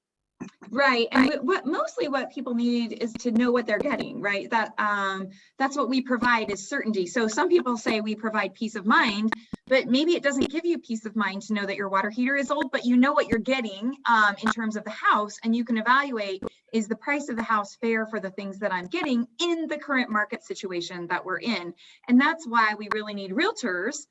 Right, and mostly what people need is to know what they're getting, right? That's what we provide is certainty. So some people say we provide peace of mind, but maybe it doesn't give you peace of mind to know that your water heater is old, but you know what you're getting in terms of the house, and you can evaluate, is the price of the house fair for the things that I'm getting in the current market situation that we're in? And that's why we really need realtors.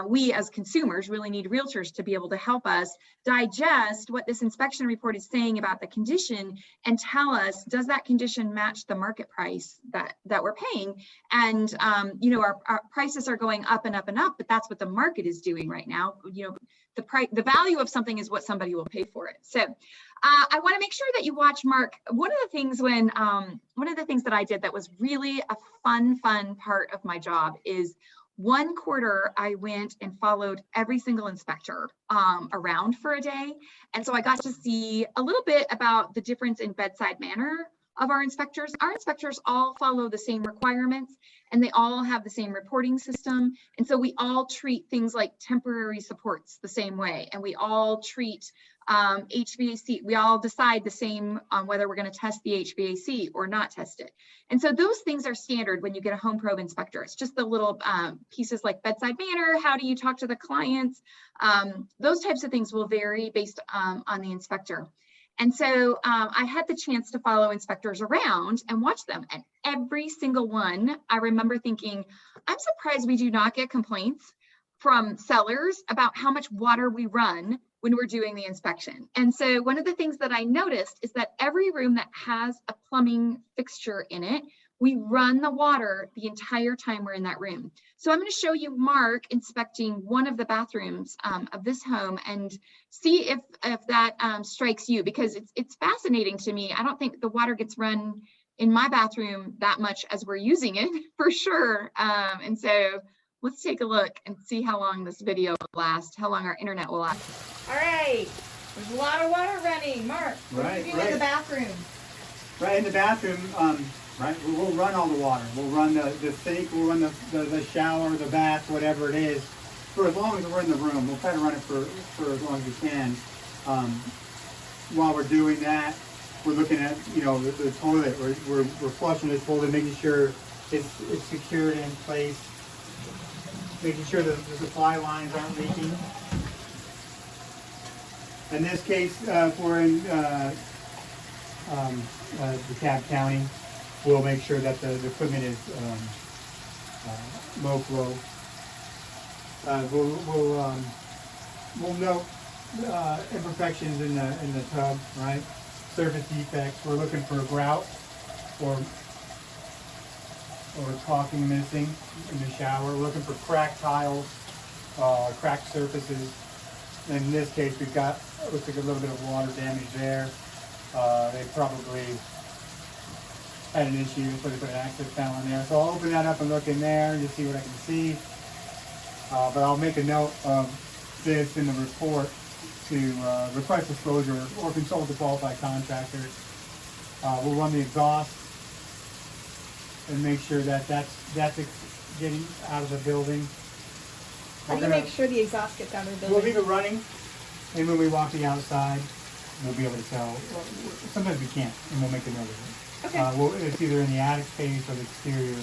We as consumers really need realtors to be able to help us digest what this inspection report is saying about the condition and tell us, does that condition match the market price that we're paying? And you know, our prices are going up and up and up, but that's what the market is doing right now. You know, the value of something is what somebody will pay for it. So I want to make sure that you watch Mark. One of the things that I did that was really a fun part of my job is one quarter, I went and followed every single inspector around for a day. And so I got to see a little bit about the difference in bedside manner of our inspectors. Our inspectors all follow the same requirements, and they all have the same reporting system. And so we all treat things like temporary supports the same way. And we all treat HVAC, we all decide the same on whether we're going to test the HVAC or not test it. And so those things are standard when you get a home probe inspector. It's just the little pieces like bedside manner, how do you talk to the clients? Those types of things will vary based on the inspector. And so I had the chance to follow inspectors around and watch them, and every single one, I remember thinking, I'm surprised we do not get complaints from sellers about how much water we run when we're doing the inspection. And so one of the things that I noticed is that every room that has a plumbing fixture in it, we run the water the entire time we're in that room. So I'm going to show you Mark inspecting one of the bathrooms of this home and see if that strikes you, because it's fascinating to me. I don't think the water gets run in my bathroom that much as we're using it, for sure. And so let's take a look and see how long this video will last, how long our internet will last. All right. There's a lot of water running. Mark, what are you doing in the bathroom? Right in the bathroom, right, we'll run all the water. We'll run the sink, we'll run the shower, the bath, whatever it is, for as long as we're in the room. We'll try to run it for as long as we can. While we're doing that, we're looking at, you know, the toilet. We're flushing the toilet, making sure it's secured in place, making sure that the supply lines aren't leaking. In this case, if we're in DeKalb County, we'll make sure that the equipment is low flow. We'll note imperfections in the tub, right? Surface defects. We're looking for grout or caulking missing in the shower. We're looking for cracked tiles, cracked surfaces. In this case, we've got, looks like a little bit of water damage there. They probably had an issue, so they put an access panel in there. So I'll open that up and look in there and just see what I can see. But I'll make a note of this in the report to request disclosure or consult a qualified contractor. We'll run the exhaust and make sure that that's getting out of the building. How do you make sure the exhaust gets out of the building? We'll leave it running, and when we walk the outside, we'll be able to tell. Sometimes we can't, and we'll make a note of it. Okay. It's either in the attic space or the exterior.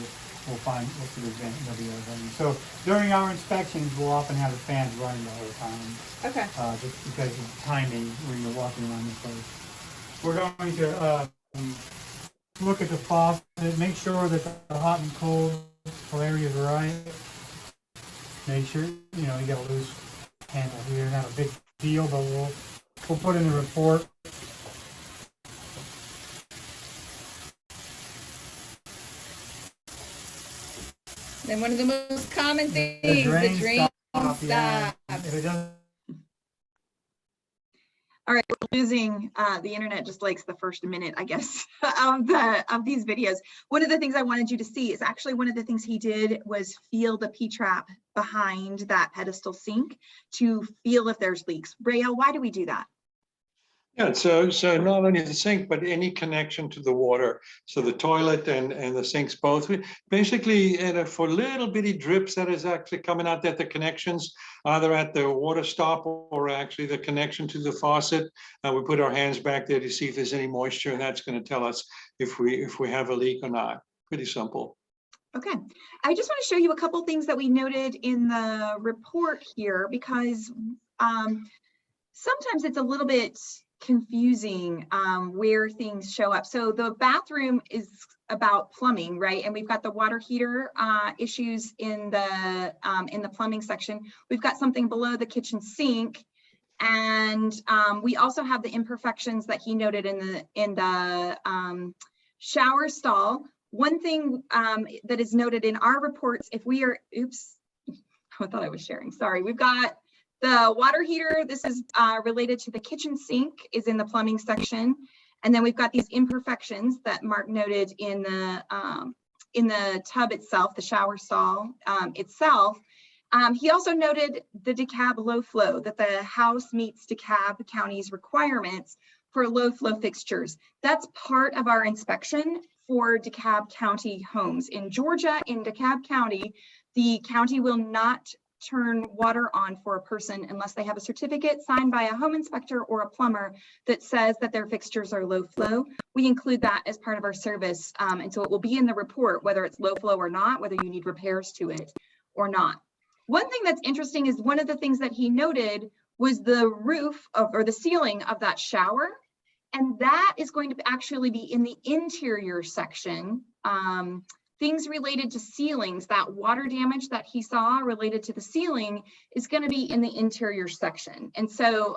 We'll see the vent. They'll be running. So during our inspections, we'll often have the fans running the whole time. Okay. Just because of timing when you're walking around the place. We're going to look at the faucet, make sure that the hot and cold areas are right. Make sure, you know, you got a loose handle here, not a big deal, but we'll put in the report. Then one of the most common things, the drain stop. Yeah. If it doesn't. All right, we're losing the internet just likes the first minute, I guess, of these videos. One of the things I wanted you to see is actually one of the things he did was feel the P-trap behind that pedestal sink to feel if there's leaks. Rael, why do we do that? Yeah, so not only the sink, but any connection to the water. So the toilet and the sinks both. Basically, for little bitty drips that is actually coming out there, the connections, either at the water stop or actually the connection to the faucet. We put our hands back there to see if there's any moisture, and that's going to tell us if we have a leak or not. Pretty simple. Okay, I just want to show you a couple things that we noted in the report here, because sometimes it's a little bit confusing where things show up. So the bathroom is about plumbing, right? And we've got the water heater issues in the plumbing section. We've got something below the kitchen sink, and we also have the imperfections that he noted in the shower stall. One thing that is noted in our reports, if we are, oops, I thought I was sharing. Sorry, we've got the water heater. This is related to the kitchen sink, is in the plumbing section. And then we've got these imperfections that Mark noted in the tub itself, the shower stall itself. He also noted the DeKalb low flow, that the house meets DeKalb County's requirements for low flow fixtures. That's part of our inspection for DeKalb County homes. In Georgia, in DeKalb County, the county will not turn water on for a person unless they have a certificate signed by a home inspector or a plumber that says that their fixtures are low flow. We include that as part of our service. And so it will be in the report, whether it's low flow or not, whether you need repairs to it or not. One thing that's interesting is one of the things that he noted was the roof or the ceiling of that shower. And that is going to actually be in the interior section. Things related to ceilings, that water damage that he saw related to the ceiling is going to be in the interior section. And so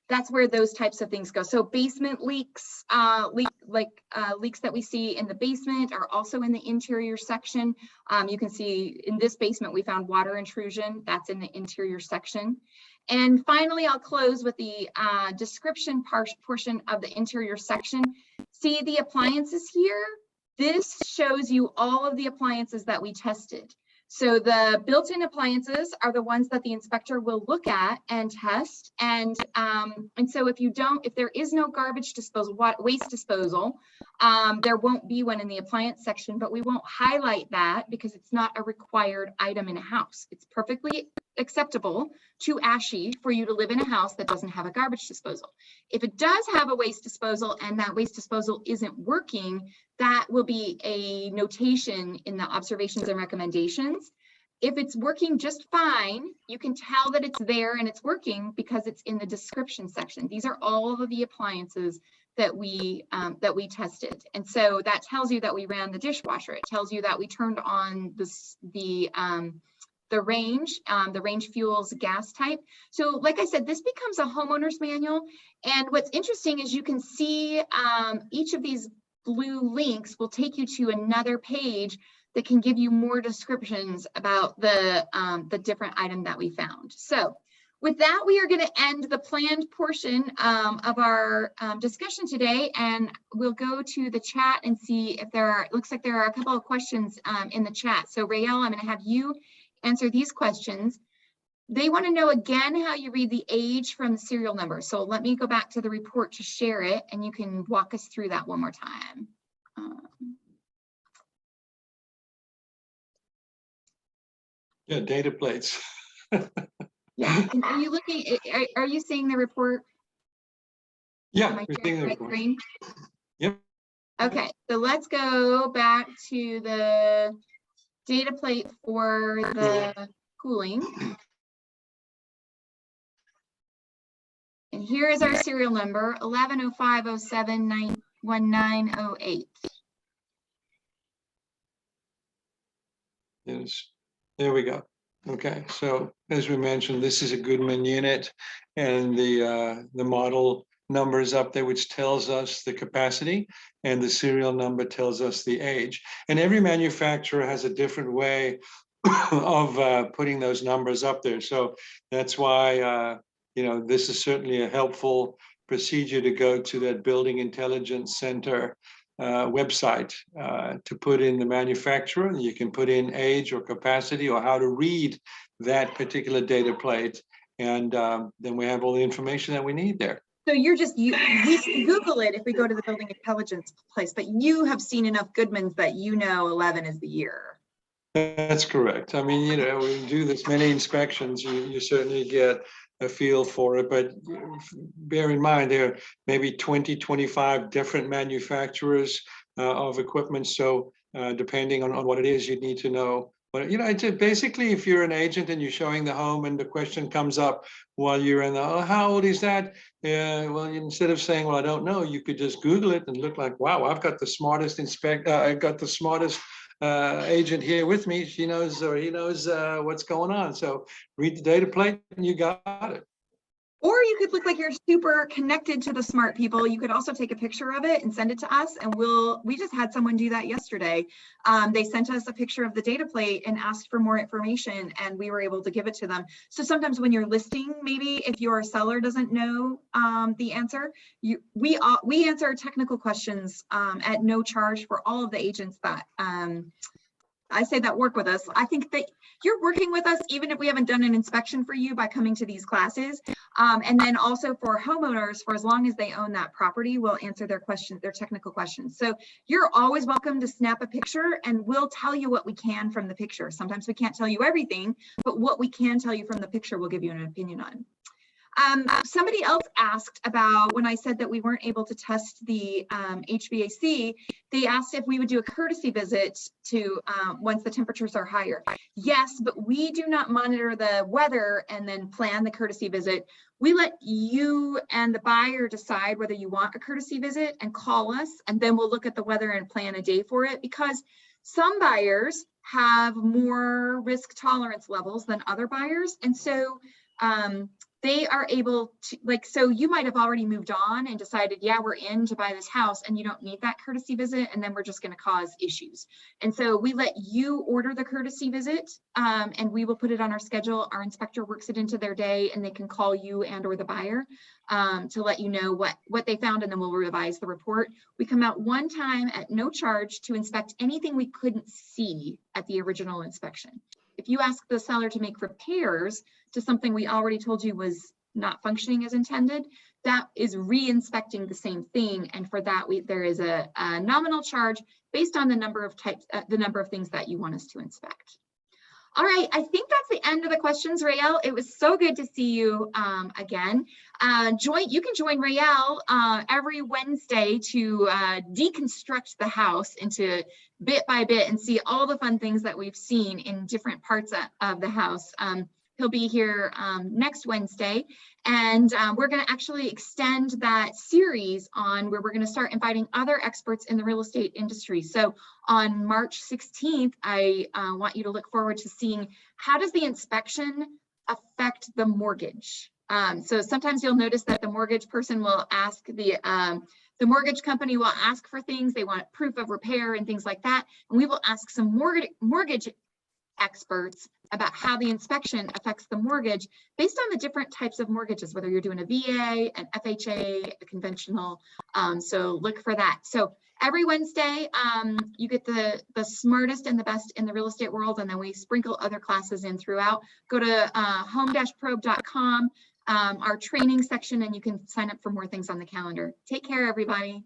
that's where those types of things go. So basement leaks, leaks that we see in the basement are also in the interior section. You can see in this basement, we found water intrusion. That's in the interior section. And finally, I'll close with the description portion of the interior section. See the appliances here? This shows you all of the appliances that we tested. So the built-in appliances are the ones that the inspector will look at and test. And so if there is no garbage disposal, waste disposal, there won't be one in the appliance section, but we won't highlight that because it's not a required item in a house. It's perfectly acceptable to ASHI for you to live in a house that doesn't have a garbage disposal. If it does have a waste disposal and that waste disposal isn't working, that will be a notation in the observations and recommendations. If it's working just fine, you can tell that it's there and it's working because it's in the description section. These are all of the appliances that we tested. And so that tells you that we ran the dishwasher. It tells you that we turned on the range fuels gas type. So like I said, this becomes a homeowner's manual. And what's interesting is you can see each of these blue links will take you to another page that can give you more descriptions about the different item that we found. So with that, we are going to end the planned portion of our discussion today, and we'll go to the chat and see if it looks like there are a couple of questions in the chat. So Rael, I'm going to have you answer these questions. They want to know again how you read the age from the serial number. So let me go back to the report to share it, and you can walk us through that one more time. Yeah, data plates. Yeah, are you looking? Are you seeing the report? Yeah, Am I we're sharing seeing the the right report. screen? Yep. Okay, so let's go back to the data plate for the cooling. And here is our serial number, 1105071908. Yes, there we go. Okay, so as we mentioned, this is a Goodman unit, and the model number is up there, which tells us the capacity, and the serial number tells us the age. And every manufacturer has a different way of putting those numbers up there. So that's why this is certainly a helpful procedure to go to that Building Intelligence Center website to put in the manufacturer. You can put in age or capacity or how to read that particular data plate, and then we have all the information that we need there. So you're just, we can Google it if we go to the Building Intelligence place, but you have seen enough Goodmans that you know 11 is the year. That's correct. I mean, we do this many inspections, you certainly get a feel for it, but bear in mind there are maybe 20, 25 different manufacturers of equipment. So depending on what it is, you need to know. But it's basically, if you're an agent and you're showing the home and the question comes up while you're in the, oh, how old is that? Well, instead of saying, well, I don't know, you could just Google it and look like, wow, I've got the smartest I've got the smartest agent here with me. She knows, or he knows what's going on. So read the data plate and you got it. Or you could look like you're super connected to the smart people. You could also take a picture of it and send it to us, and we just had someone do that yesterday. They sent us a picture of the data plate and asked for more information, and we were able to give it to them. So sometimes when you're listing, maybe if your seller doesn't know the answer, we answer technical questions at no charge for all of the agents that I say that work with us. I think that you're working with us even if we haven't done an inspection for you by coming to these classes. And then also for homeowners, for as long as they own that property, we'll answer their questions, their technical questions. So you're always welcome to snap a picture and we'll tell you what we can from the picture. Sometimes we can't tell you everything, but what we can tell you from the picture, we'll give you an opinion on. Somebody else asked about when I said that we weren't able to test the HVAC, they asked if we would do a courtesy visit to once the temperatures are higher. Yes, but we do not monitor the weather and then plan the courtesy visit. We let you and the buyer decide whether you want a courtesy visit and call us, and then we'll look at the weather and plan a day for it, because some buyers have more risk tolerance levels than other buyers. And so they are able to, like, so you might have already moved on and decided, yeah, we're in to buy this house, and you don't need that courtesy visit, and then we're just going to cause issues. And so we let you order the courtesy visit, and we will put it on our schedule. Our inspector works it into their day, and they can call you and or the buyer to let you know what they found, and then we'll revise the report. We come out one time at no charge to inspect anything we couldn't see at the original inspection. If you ask the seller to make repairs to something we already told you was not functioning as intended, that is re-inspecting the same thing. And for that, there is a nominal charge based on the number of types, the number of things that you want us to inspect. All right, I think that's the end of the questions, Rael. It was so good to see you again. You can join Rael every Wednesday to deconstruct the house into bit by bit and see all the fun things that we've seen in different parts of the house. He'll be here next Wednesday, and we're going to actually extend that series on where we're going to start inviting other experts in the real estate industry. So on March 16th, I want you to look forward to seeing how does the inspection affect the mortgage. So sometimes you'll notice that the mortgage person will ask the mortgage company will ask for things. They want proof of repair and things like that. And we will ask some mortgage experts about how the inspection affects the mortgage based on the different types of mortgages, whether you're doing a VA, an FHA, a conventional. So look for that. So every Wednesday, you get the smartest and the best in the real estate world, and then we sprinkle other classes in throughout. Go to home-probe.com, our training section, and you can sign up for more things on the calendar. Take care, everybody.